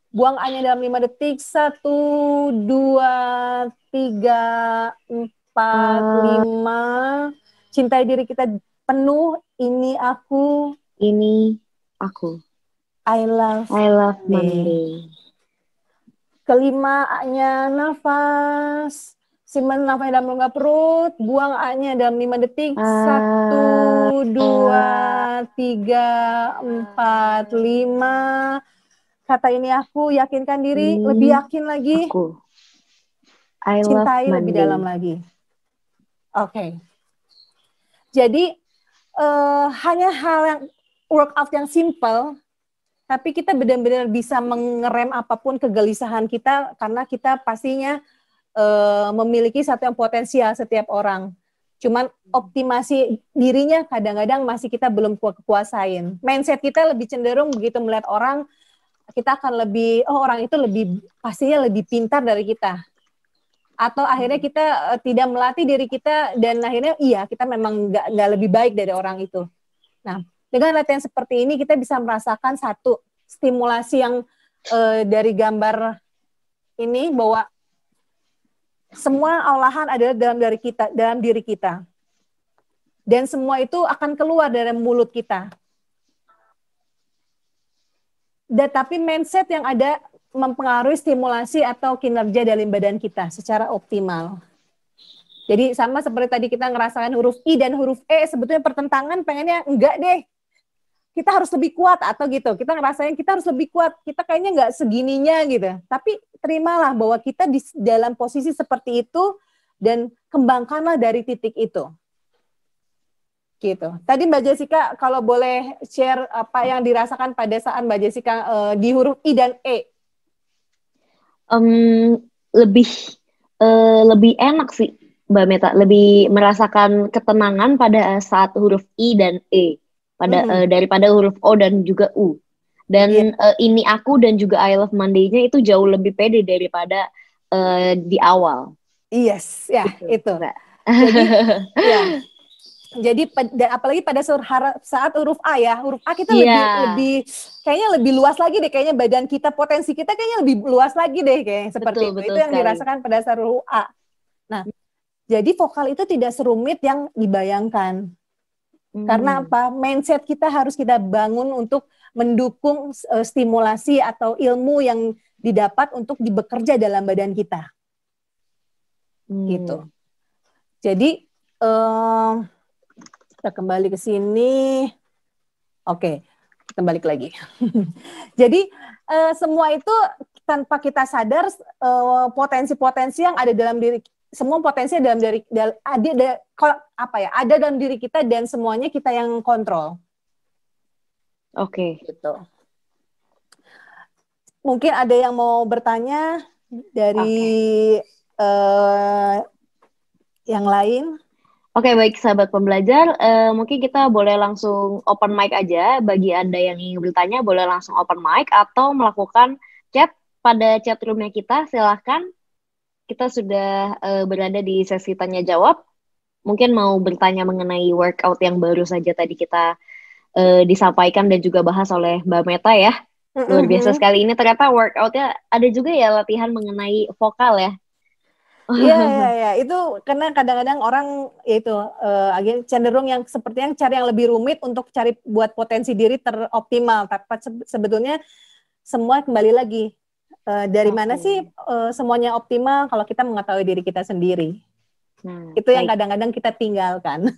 Buang A-nya dalam 5 detik. 1, 2, 3, 4, 5. Cintai diri kita penuh. Ini aku.
Ini aku.
I love
I love
Monday.
Monday.
Kelima, A-nya nafas. Simpan nafasnya dalam rongga perut. Buang A-nya dalam 5 detik. 1, 2, 3, 4, 5. Kata ini aku, yakinkan diri.
Ini
Lebih yakin lagi.
aku. I love
Cintai lebih
Monday.
dalam lagi. Oke. Jadi, hanya hal yang workout yang simple, tapi kita benar-benar bisa mengerem apapun kegelisahan kita karena kita pastinya memiliki satu yang potensial setiap orang. Cuman optimasi dirinya kadang-kadang masih kita belum kuasain. Mindset kita lebih cenderung begitu melihat orang, kita akan lebih, oh orang itu lebih pastinya lebih pintar dari kita. Atau akhirnya kita tidak melatih diri kita dan akhirnya iya kita memang nggak lebih baik dari orang itu. Nah, dengan latihan seperti ini kita bisa merasakan satu stimulasi yang dari gambar ini bahwa semua olahan adalah dalam diri kita. Dan semua itu akan keluar dari mulut kita. Tapi mindset yang ada mempengaruhi stimulasi atau kinerja dalam badan kita secara optimal. Jadi sama seperti tadi kita ngerasakan huruf I dan huruf E sebetulnya pertentangan, pengennya enggak deh. Kita harus lebih kuat atau gitu. Kita ngerasain kita harus lebih kuat. Kita kayaknya enggak segininya gitu. Tapi terimalah bahwa kita di dalam posisi seperti itu dan kembangkanlah dari titik itu. Gitu. Tadi Mbak Jessica kalau boleh share apa yang dirasakan pada saat Mbak Jessica di huruf I dan E.
Lebih enak sih Mbak Meta, lebih merasakan ketenangan pada saat huruf I dan E daripada huruf O dan juga U. Dan ini aku dan juga I love Monday-nya itu jauh lebih pede daripada di awal.
Yes, ya
Gitu,
itu.
Mbak.
Jadi ya. Jadi apalagi pada saat huruf A ya, huruf A kita lebih kayaknya lebih luas lagi deh, kayaknya badan kita, potensi kita kayaknya lebih luas lagi deh kayaknya seperti itu. Itu yang
sekali
dirasakan pada saat huruf A. Nah, jadi vokal itu tidak serumit yang dibayangkan. Karena apa? Mindset kita harus kita bangun untuk mendukung stimulasi atau ilmu yang didapat untuk bekerja dalam badan kita. Gitu. Jadi kita kembali ke sini. Oke, kita balik lagi. Jadi semua itu tanpa kita sadar potensi-potensi yang ada dalam diri, semua potensi dalam diri ada dalam diri kita dan semuanya kita yang kontrol.
Oke.
Gitu. Mungkin ada yang mau bertanya dari yang lain.
Oke, baik sahabat pembelajar, mungkin kita boleh langsung open mic aja. Bagi Anda yang ingin bertanya, boleh langsung open mic atau melakukan chat pada chat roomnya kita. Silahkan, kita sudah berada di sesi tanya jawab. Mungkin mau bertanya mengenai workout yang baru saja tadi kita disampaikan dan juga bahas oleh Mbak Meta ya. Luar biasa sekali ini, ternyata workoutnya ada juga ya latihan mengenai vokal ya.
Iya, itu karena kadang-kadang orang itu cenderung yang seperti yang cari yang lebih rumit untuk cari buat potensi diri teroptimal. Tapi sebetulnya semua kembali lagi dari mana sih semuanya optimal kalau kita mengetahui diri kita sendiri.
Nah,
Itu yang
baik.
kadang-kadang kita tinggalkan.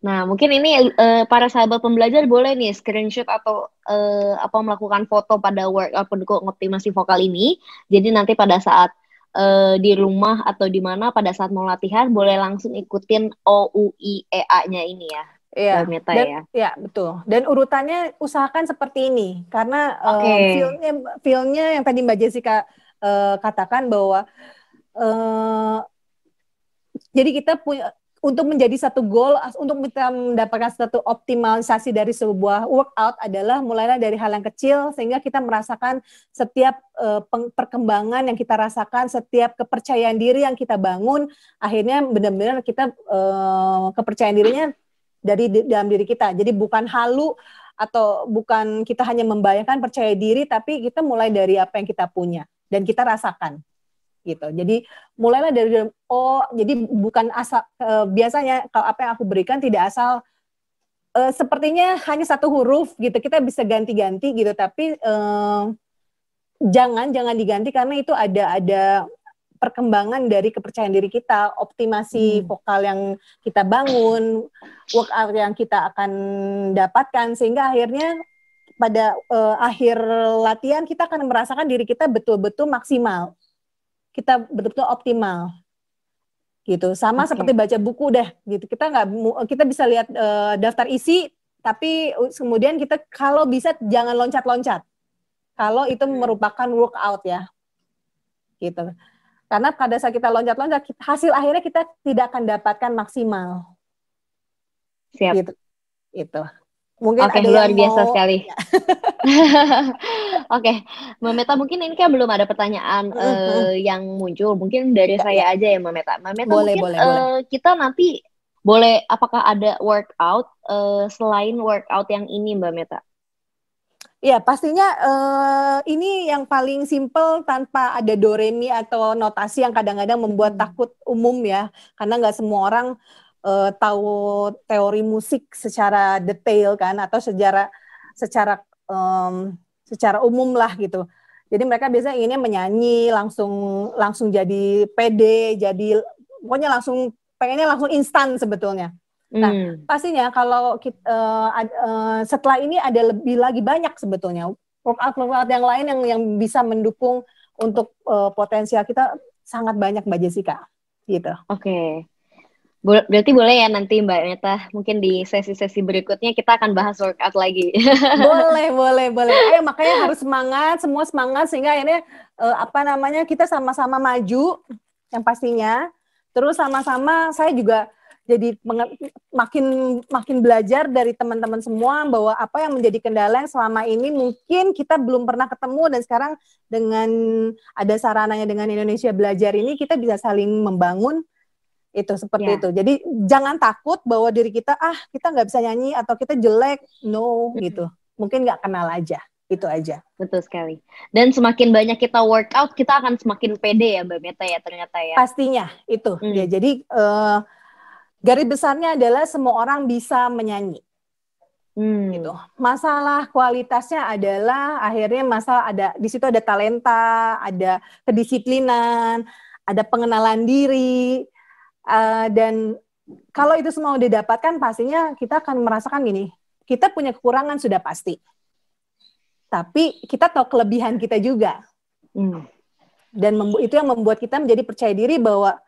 Nah, mungkin ini para sahabat pembelajar boleh nih screenshot atau apa melakukan foto pada workout pendukung optimasi vokal ini. Jadi nanti pada saat di rumah atau di mana pada saat mau latihan boleh langsung ikutin OUIEA-nya ini ya,
Iya,
Mbak Meta
dan
ya.
ya betul. Dan urutannya usahakan seperti ini, karena
Oke.
feel-nya yang tadi Mbak Jessica katakan bahwa jadi kita punya untuk menjadi satu goal, untuk kita mendapatkan satu optimalisasi dari sebuah workout adalah mulailah dari hal yang kecil sehingga kita merasakan setiap perkembangan yang kita rasakan, setiap kepercayaan diri yang kita bangun, akhirnya benar-benar kita kepercayaan dirinya dari dalam diri kita. Jadi bukan halu atau bukan kita hanya membayangkan percaya diri, tapi kita mulai dari apa yang kita punya dan kita rasakan. Gitu. Jadi mulailah dari jadi bukan asal biasanya kalau apa yang aku berikan tidak asal sepertinya hanya satu huruf gitu. Kita bisa ganti-ganti gitu, tapi jangan diganti karena itu ada perkembangan dari kepercayaan diri kita, optimasi vokal yang kita bangun, workout yang kita akan dapatkan sehingga akhirnya pada akhir latihan kita akan merasakan diri kita betul-betul maksimal. Kita betul-betul optimal gitu, sama seperti baca buku deh gitu. Kita bisa lihat daftar isi, tapi kemudian kita kalau bisa jangan loncat-loncat kalau itu merupakan workout ya gitu, karena pada saat kita loncat-loncat hasil akhirnya kita tidak akan dapatkan maksimal.
Siap.
Gitu. Mungkin
Oke,
ada
luar
yang
biasa
mau...
sekali. Oke, Mbak Meta, mungkin ini kan belum ada pertanyaan yang muncul. Mungkin dari saya aja ya, Mbak Meta. Mbak Meta,
Boleh,
mungkin
boleh.
kita nanti boleh, apakah ada workout selain workout yang ini, Mbak Meta?
Ya, pastinya ini yang paling simple tanpa ada do re mi atau notasi yang kadang-kadang membuat takut umum ya, karena nggak semua orang tahu teori musik secara detail kan, atau secara umum lah gitu. Jadi mereka biasanya inginnya menyanyi langsung jadi pede, jadi pokoknya pengennya langsung instan sebetulnya. Nah, pastinya kalau setelah ini ada lebih lagi banyak sebetulnya workout yang lain yang bisa mendukung untuk potensial kita sangat banyak, Mbak Jessica. Gitu.
Oke. Berarti boleh ya nanti Mbak Meta, mungkin di sesi-sesi berikutnya kita akan bahas workout lagi.
Boleh. Ayo, makanya harus semangat, semua semangat sehingga akhirnya kita sama-sama maju yang pastinya. Terus sama-sama saya juga jadi makin belajar dari teman-teman semua bahwa apa yang menjadi kendala yang selama ini mungkin kita belum pernah ketemu, dan sekarang dengan ada sarananya dengan Indonesia Belajar ini kita bisa saling membangun. Itu seperti itu. Jadi jangan takut bahwa diri kita kita nggak bisa nyanyi atau kita jelek, gitu. Mungkin nggak kenal aja, itu aja.
Betul sekali. Dan semakin banyak kita workout, kita akan semakin pede ya Mbak Meta ya ternyata ya.
Pastinya itu. Ya, jadi garis besarnya adalah semua orang bisa menyanyi. Gitu. Masalah kualitasnya adalah akhirnya di situ ada talenta, ada kedisiplinan, ada pengenalan diri. Dan kalau itu semua udah didapatkan, pastinya kita akan merasakan gini, kita punya kekurangan sudah pasti, tapi kita tahu kelebihan kita juga, dan itu yang membuat kita menjadi percaya diri bahwa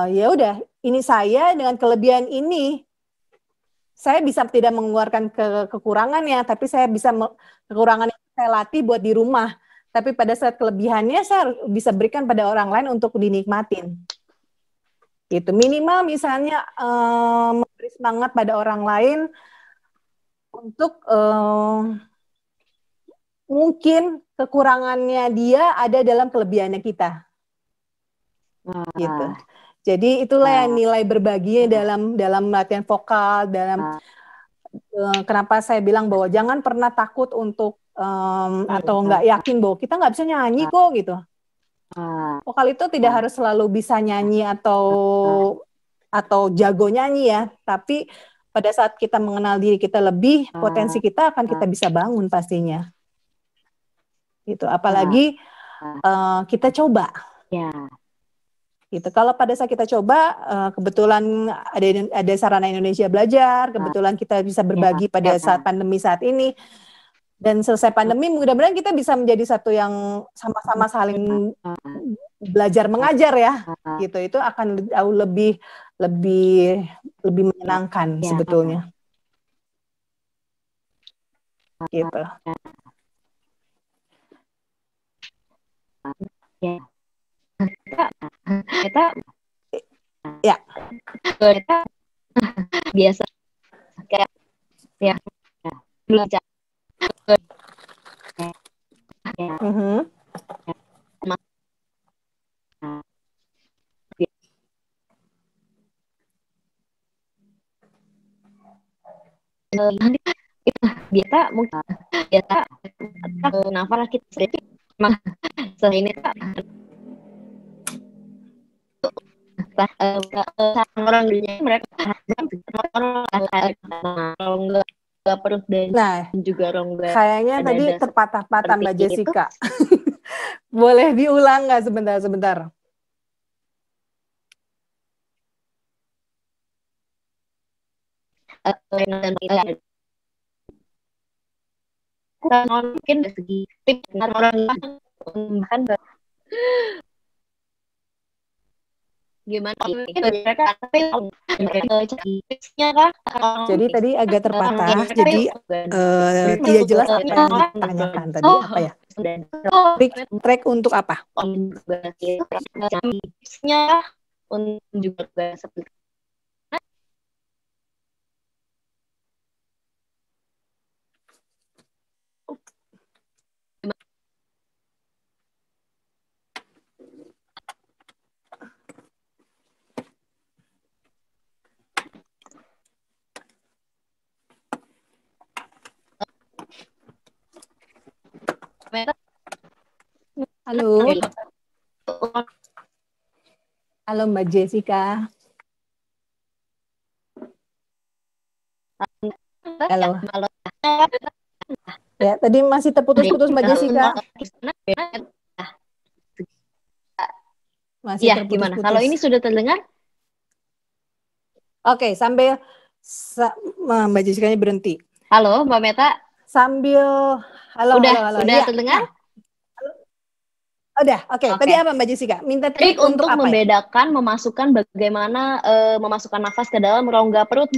ya udah, ini saya dengan kelebihan ini, saya bisa tidak mengeluarkan kekurangannya, tapi saya bisa kekurangan itu saya latih buat di rumah, tapi pada saat kelebihannya saya bisa berikan pada orang lain untuk dinikmatin. Gitu, minimal misalnya memberi semangat pada orang lain untuk mungkin kekurangannya dia ada dalam kelebihannya kita, gitu. Jadi itulah yang nilai berbagi dalam latihan vokal, kenapa saya bilang bahwa jangan pernah takut untuk atau nggak yakin bahwa kita nggak bisa nyanyi kok gitu. Vokal itu tidak harus selalu bisa nyanyi atau jago nyanyi ya, tapi pada saat kita mengenal diri kita lebih, potensi kita akan kita bisa bangun pastinya. Gitu. Apalagi kita coba. Gitu. Kalau pada saat kita coba, kebetulan ada sarana Indonesia Belajar, kebetulan kita bisa berbagi pada saat pandemi saat ini, dan selesai pandemi mudah-mudahan kita bisa menjadi satu yang sama-sama saling belajar mengajar ya, gitu. Itu akan jauh lebih menyenangkan sebetulnya, gitu.
Kita
Ya.
kita biasa kayak ya belajar
Mhm.
biasa mungkin biasa nafas kita sedikit memang selain ini orang dunia mereka kalau nggak perut dan juga rongga
kayaknya tadi terpatah-patah Mbak Jessica. Boleh diulang nggak sebentar?
Mungkin dari segi tips orang bahkan gimana mereka tipsnya kah?
Jadi tadi agak terpatah, jadi tidak jelas apa yang ditanyakan tadi, apa ya? Trik untuk apa?
Tipsnya untuk juga seperti
Halo Mbak Jessica. Halo. Ya, tadi masih terputus-putus Mbak Jessica. Masih
ya, gimana? Kalau ini sudah terdengar?
Oke, sambil Mbak Jessica-nya berhenti.
Halo, Mbak Meta.
Sambil halo.
Udah
ya.
terdengar?
Udah, oke. Tadi apa Mbak Jessica? Minta
trik untuk
apa
membedakan, memasukkan bagaimana memasukkan nafas ke dalam rongga perut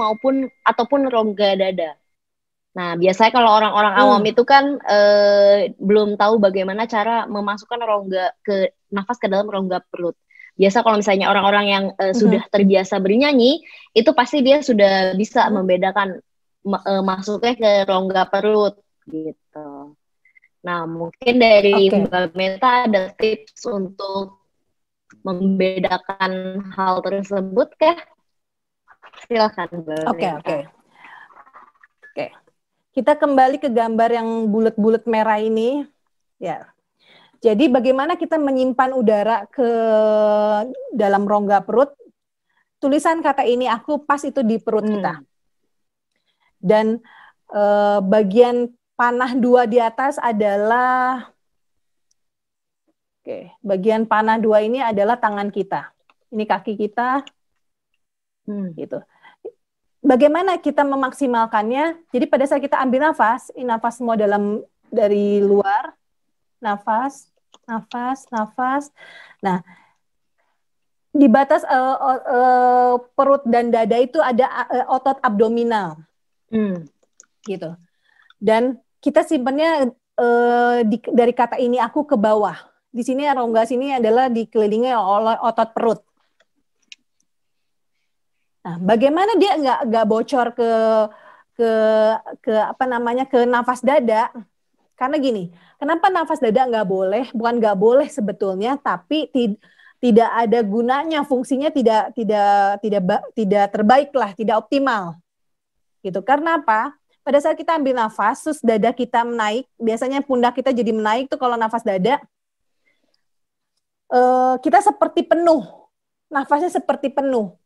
ataupun rongga dada. Nah, biasanya kalau orang-orang awam itu kan belum tahu bagaimana cara memasukkan nafas ke dalam rongga perut. Biasa kalau misalnya orang-orang yang sudah terbiasa bernyanyi, itu pasti dia sudah bisa membedakan masuknya ke rongga perut gitu. Nah, mungkin dari Mbak Meta ada tips untuk membedakan hal tersebut kah? Silakan Mbak Meta.
Oke. Kita kembali ke gambar yang bulat-bulat merah ini. Ya. Jadi bagaimana kita menyimpan udara ke dalam rongga perut? Tulisan kata ini aku pas itu di perut kita. Dan bagian panah 2 di atas adalah bagian panah 2 ini adalah tangan kita. Ini kaki kita. Gitu. Bagaimana kita memaksimalkannya? Jadi pada saat kita ambil nafas, ini nafas semua dari luar, nafas. Nah, di batas perut dan dada itu ada otot abdominal, gitu. Dan kita simpannya dari kata ini aku ke bawah. Di sini rongga sini adalah dikelilingi oleh otot perut. Nah, bagaimana dia nggak bocor ke nafas dada? Karena gini, kenapa nafas dada nggak boleh? Bukan nggak boleh sebetulnya, tapi tidak ada gunanya, fungsinya tidak terbaik lah, tidak optimal. Gitu. Karena apa? Pada saat kita ambil nafas, terus dada kita menaik, biasanya pundak kita jadi menaik tuh kalau nafas dada. Kita seperti penuh, nafasnya seperti penuh.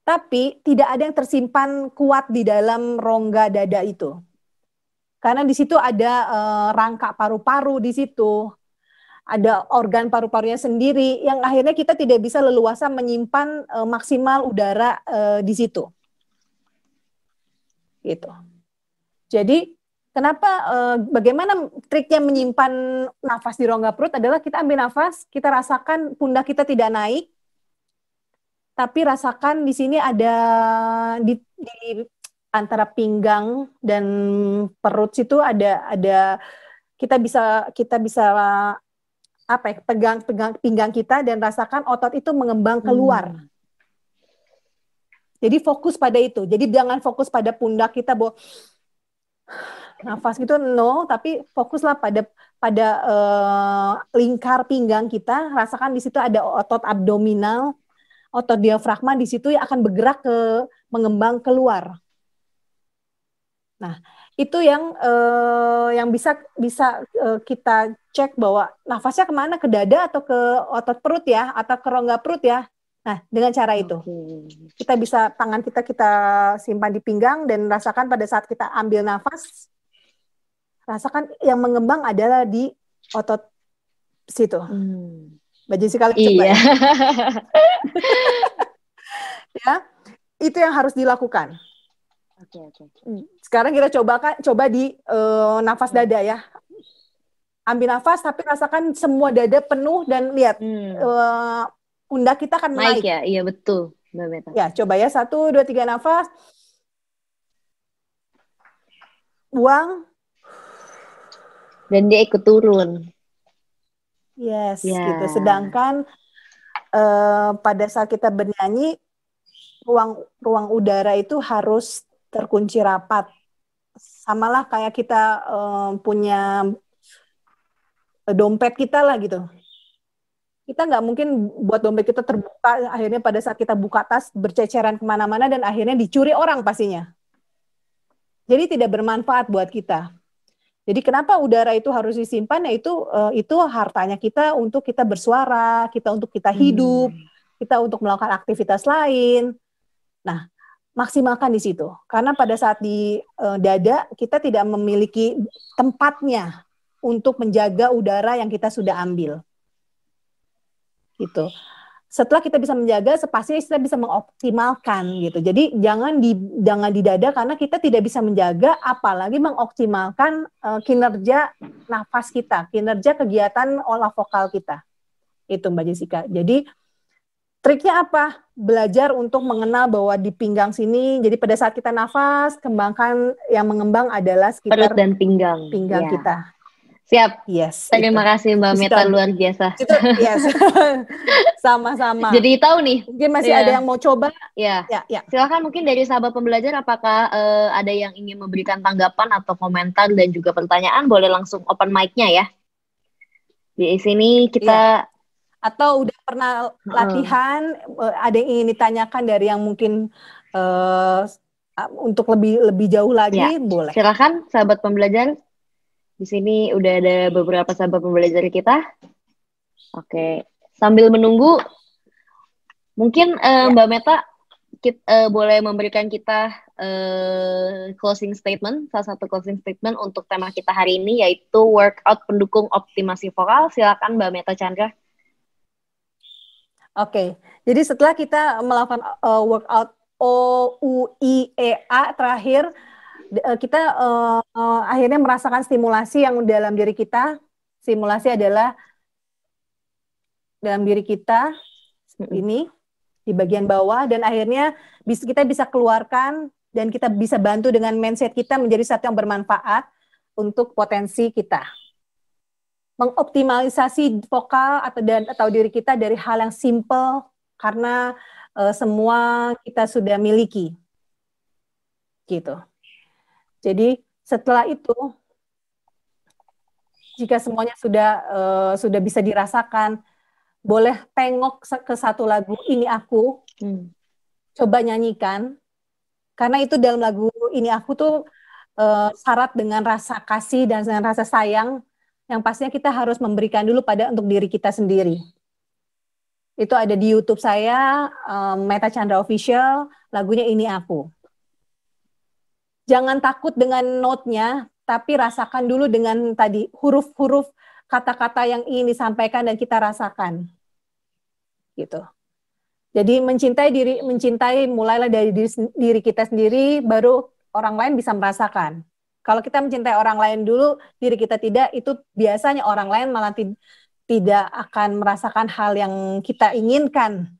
Tapi tidak ada yang tersimpan kuat di dalam rongga dada itu. Karena di situ ada rangka paru-paru di situ. ada organ paru-parunya sendiri yang akhirnya kita tidak bisa leluasa menyimpan maksimal udara di situ. Gitu. Jadi kenapa bagaimana triknya menyimpan nafas di rongga perut adalah kita ambil nafas, kita rasakan pundak kita tidak naik, tapi rasakan di sini ada di antara pinggang dan perut situ ada kita bisa apa ya, pegang pinggang kita dan rasakan otot itu mengembang keluar. Jadi fokus pada itu. Jadi jangan fokus pada pundak kita bahwa nafas gitu, no, tapi fokuslah pada lingkar pinggang kita. Rasakan di situ ada otot abdominal, otot diafragma di situ yang akan bergerak mengembang keluar. Nah, itu yang bisa kita cek bahwa nafasnya kemana, ke dada atau ke otot perut ya, atau ke rongga perut ya. Nah, dengan cara itu kita bisa tangan kita simpan di pinggang dan rasakan pada saat kita ambil nafas, rasakan yang mengembang adalah di otot situ. Mbak Jessica coba ya. Ya, itu yang harus dilakukan.
Oke.
Sekarang kita coba di nafas dada ya. Ambil nafas tapi rasakan semua dada penuh dan lihat pundak kita akan naik.
Ya, iya betul, Mbak Meta.
Ya, coba ya 1, 2, 3 nafas. Buang.
Dan dia ikut turun.
Yes, gitu. Sedangkan pada saat kita bernyanyi, ruang udara itu harus terkunci rapat. Samalah kayak kita punya dompet kita lah gitu. Kita nggak mungkin buat dompet kita terbuka, akhirnya pada saat kita buka tas berceceran kemana-mana dan akhirnya dicuri orang pastinya. Jadi tidak bermanfaat buat kita. Jadi kenapa udara itu harus disimpan? Ya itu hartanya kita untuk kita bersuara, kita untuk kita hidup, kita untuk melakukan aktivitas lain. Nah, maksimalkan di situ. Karena pada saat di dada kita tidak memiliki tempatnya untuk menjaga udara yang kita sudah ambil. Gitu. Setelah kita bisa menjaga, pasti kita bisa mengoptimalkan gitu. Jadi jangan di dada karena kita tidak bisa menjaga, apalagi mengoptimalkan kinerja nafas kita, kinerja kegiatan olah vokal kita. Itu Mbak Jessica. Jadi triknya apa? Belajar untuk mengenal bahwa di pinggang sini, jadi pada saat kita nafas, kembangkan yang mengembang adalah sekitar
perut dan pinggang
kita.
Siap.
Yes.
Terima kasih Mbak Meta, luar biasa.
Yes. Sama-sama.
Jadi tahu nih.
Mungkin masih ada yang mau coba.
Ya. Silakan mungkin dari sahabat pembelajar, apakah ada yang ingin memberikan tanggapan atau komentar dan juga pertanyaan, boleh langsung open mic-nya ya. Di sini kita.
Atau udah pernah latihan, ada yang ingin ditanyakan dari yang mungkin untuk lebih jauh lagi, boleh.
Silakan sahabat pembelajar. Di sini udah ada beberapa sahabat pembelajar kita. Oke, sambil menunggu, mungkin Mbak Meta boleh memberikan kita closing statement, salah satu closing statement untuk tema kita hari ini, yaitu workout pendukung optimasi vokal. Silakan Mbak Meta Chandra.
Oke, jadi setelah kita melakukan workout OUIEA terakhir, kita akhirnya merasakan stimulasi yang dalam diri kita. Stimulasi adalah dalam diri kita ini di bagian bawah, dan akhirnya kita bisa keluarkan dan kita bisa bantu dengan mindset kita menjadi satu yang bermanfaat untuk potensi kita. Mengoptimalisasi vokal atau diri kita dari hal yang simple karena semua kita sudah miliki. Gitu. Jadi setelah itu, jika semuanya sudah bisa dirasakan, boleh tengok ke satu lagu Ini Aku, coba nyanyikan, karena itu dalam lagu Ini Aku tuh syarat dengan rasa kasih dan dengan rasa sayang, yang pastinya kita harus memberikan dulu untuk diri kita sendiri. Itu ada di YouTube saya, Meta Chandra Official, lagunya Ini Aku. Jangan takut dengan note-nya, tapi rasakan dulu dengan tadi huruf-huruf kata-kata yang ingin disampaikan dan kita rasakan. Gitu. Jadi mencintai mulailah dari diri kita sendiri, baru orang lain bisa merasakan. Kalau kita mencintai orang lain dulu, diri kita tidak, itu biasanya orang lain malah tidak akan merasakan hal yang kita inginkan,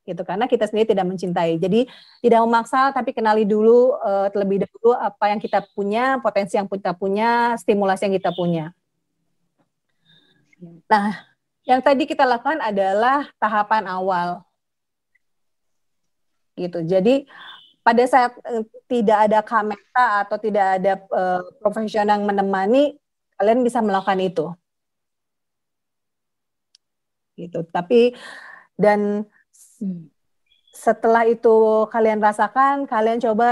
gitu, karena kita sendiri tidak mencintai. Jadi tidak memaksa, tapi kenali dulu terlebih dahulu apa yang kita punya, potensi yang kita punya, stimulasi yang kita punya. Nah, yang tadi kita lakukan adalah tahapan awal, gitu. Jadi pada saat tidak ada kamera atau tidak ada profesional yang menemani, kalian bisa melakukan itu. Gitu. Tapi dan setelah itu kalian rasakan, kalian coba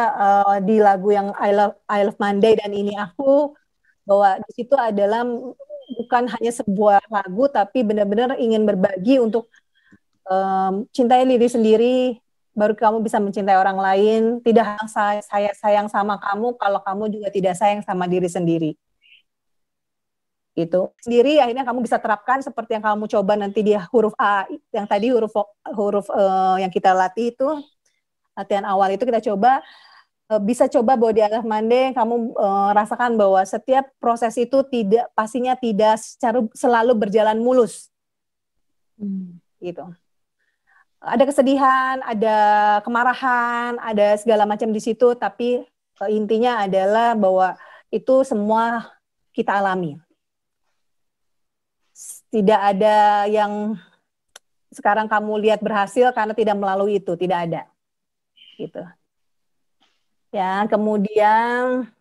di lagu yang I Love Monday dan Ini Aku, bahwa di situ adalah bukan hanya sebuah lagu, tapi benar-benar ingin berbagi untuk cintai diri sendiri, baru kamu bisa mencintai orang lain. Tidak saya sayang sama kamu kalau kamu juga tidak sayang sama diri sendiri. Gitu. Sendiri akhirnya kamu bisa terapkan seperti yang kamu coba nanti di huruf A, yang tadi huruf yang kita latih itu, latihan awal itu kita coba, bisa coba bahwa di I Love Monday kamu rasakan bahwa setiap proses itu pastinya tidak selalu berjalan mulus. Gitu. Ada kesedihan, ada kemarahan, ada segala macam di situ, tapi intinya adalah bahwa itu semua kita alami. Tidak ada yang sekarang kamu lihat berhasil karena tidak melalui itu, tidak ada. Gitu. Ya, kemudian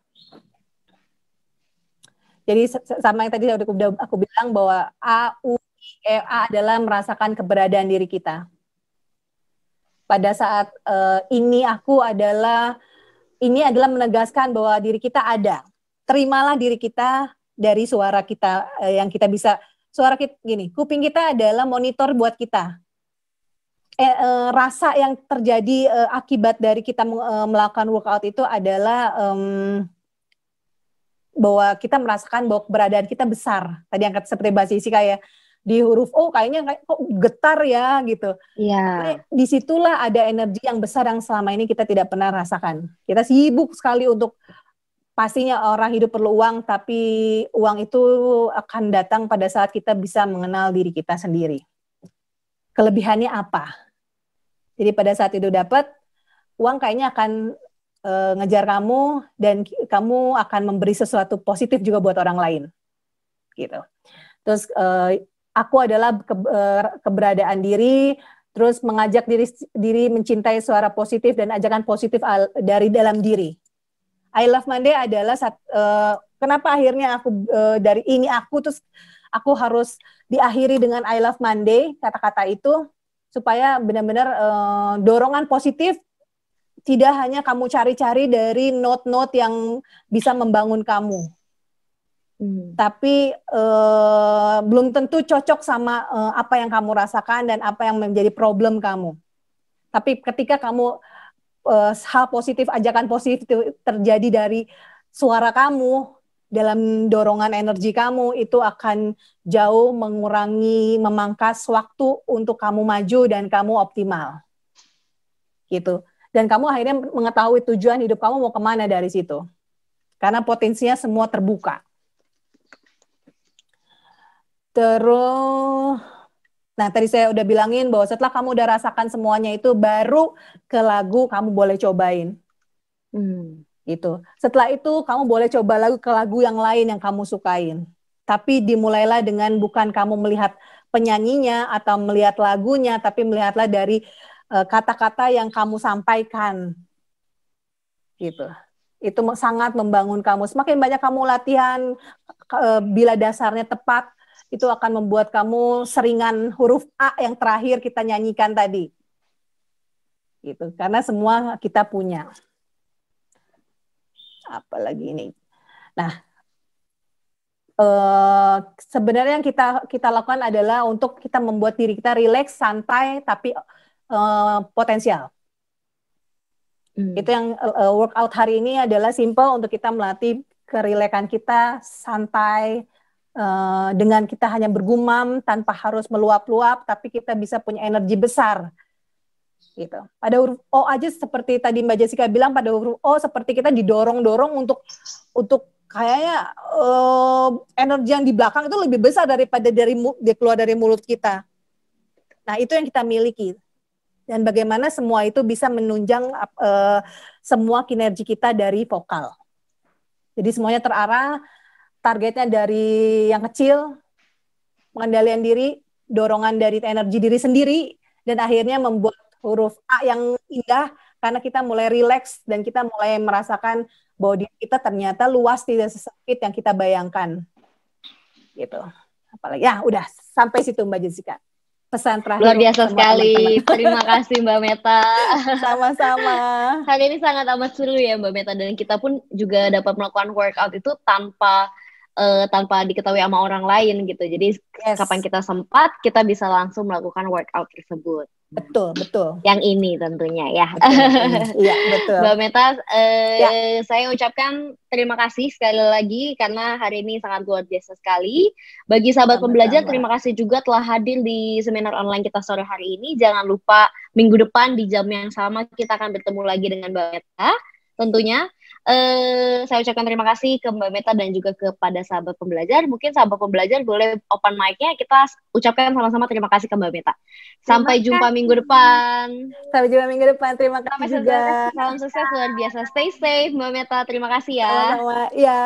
jadi sama yang tadi aku bilang bahwa A adalah merasakan keberadaan diri kita. Pada saat ini adalah menegaskan bahwa diri kita ada. Terimalah diri kita dari suara kita yang kita bisa. Suara kita gini, kuping kita adalah monitor buat kita. Rasa yang terjadi akibat dari kita melakukan workout itu adalah bahwa kita merasakan bahwa keberadaan kita besar. Tadi yang seperti Mbak Sisi kayak di huruf O kayaknya kok getar ya gitu.
Iya.
Disitulah ada energi yang besar yang selama ini kita tidak pernah rasakan. Kita sibuk sekali untuk, pastinya orang hidup perlu uang, tapi uang itu akan datang pada saat kita bisa mengenal diri kita sendiri. Kelebihannya apa? Jadi pada saat itu dapat, uang kayaknya akan ngejar kamu dan kamu akan memberi sesuatu positif juga buat orang lain. Gitu. Terus aku adalah keberadaan diri, terus mengajak diri mencintai suara positif dan ajakan positif dari dalam diri. I Love Monday adalah kenapa akhirnya aku dari ini aku terus aku harus diakhiri dengan I Love Monday, kata-kata itu supaya benar-benar dorongan positif tidak hanya kamu cari-cari dari note-note yang bisa membangun kamu. Tapi belum tentu cocok sama apa yang kamu rasakan dan apa yang menjadi problem kamu. Tapi ketika kamu hal positif, ajakan positif terjadi dari suara kamu dalam dorongan energi kamu, itu akan jauh mengurangi, memangkas waktu untuk kamu maju dan kamu optimal. Gitu. Dan kamu akhirnya mengetahui tujuan hidup kamu mau kemana dari situ. Karena potensinya semua terbuka. Terus, nah tadi saya udah bilangin bahwa setelah kamu udah rasakan semuanya itu, baru ke lagu kamu boleh cobain. Gitu. Setelah itu kamu boleh coba ke lagu yang lain yang kamu sukain. Tapi dimulailah dengan bukan kamu melihat penyanyinya atau melihat lagunya, tapi melihatlah dari kata-kata yang kamu sampaikan. Gitu. Itu sangat membangun kamu. Semakin banyak kamu latihan, bila dasarnya tepat, itu akan membuat kamu seringan huruf A yang terakhir kita nyanyikan tadi. Gitu. Karena semua kita punya. Apalagi ini. Nah, sebenarnya yang kita lakukan adalah untuk kita membuat diri kita rileks, santai, tapi potensial. Itu yang workout hari ini adalah simple untuk kita melatih kerileksan kita, santai, dengan kita hanya bergumam tanpa harus meluap-luap, tapi kita bisa punya energi besar. Gitu. Pada huruf O aja seperti tadi Mbak Jessica bilang, pada huruf O seperti kita didorong-dorong untuk kayaknya energi yang di belakang itu lebih besar daripada dia keluar dari mulut kita. Nah, itu yang kita miliki. Dan bagaimana semua itu bisa menunjang semua kinergi kita dari vokal. Jadi semuanya terarah, targetnya dari yang kecil, pengendalian diri, dorongan dari energi diri sendiri, dan akhirnya membuat huruf A yang indah karena kita mulai rileks dan kita mulai merasakan bahwa diri kita ternyata luas, tidak sesempit yang kita bayangkan. Gitu. Apalagi ya udah sampai situ Mbak Jessica. Pesan terakhir.
Luar biasa sekali. Teman-teman. Terima kasih Mbak Meta.
Sama-sama.
Hari ini sangat amat seru ya Mbak Meta, dan kita pun juga dapat melakukan workout itu tanpa diketahui sama orang lain gitu. Jadi kapan kita sempat, kita bisa langsung melakukan workout tersebut.
Betul.
Yang ini tentunya ya.
Iya, betul.
Mbak Meta, saya ucapkan terima kasih sekali lagi karena hari ini sangat luar biasa sekali. Bagi sahabat pembelajar, terima kasih juga telah hadir di seminar online kita sore hari ini. Jangan lupa minggu depan di jam yang sama kita akan bertemu lagi dengan Mbak Meta. Tentunya saya ucapkan terima kasih ke Mbak Meta dan juga kepada sahabat pembelajar. Mungkin sahabat pembelajar boleh open mic-nya, kita ucapkan sama-sama terima kasih ke Mbak Meta. Sampai jumpa minggu depan.
Terima kasih juga.
Salam sukses luar biasa. Stay safe Mbak Meta. Terima kasih ya.
Sama-sama. Ya.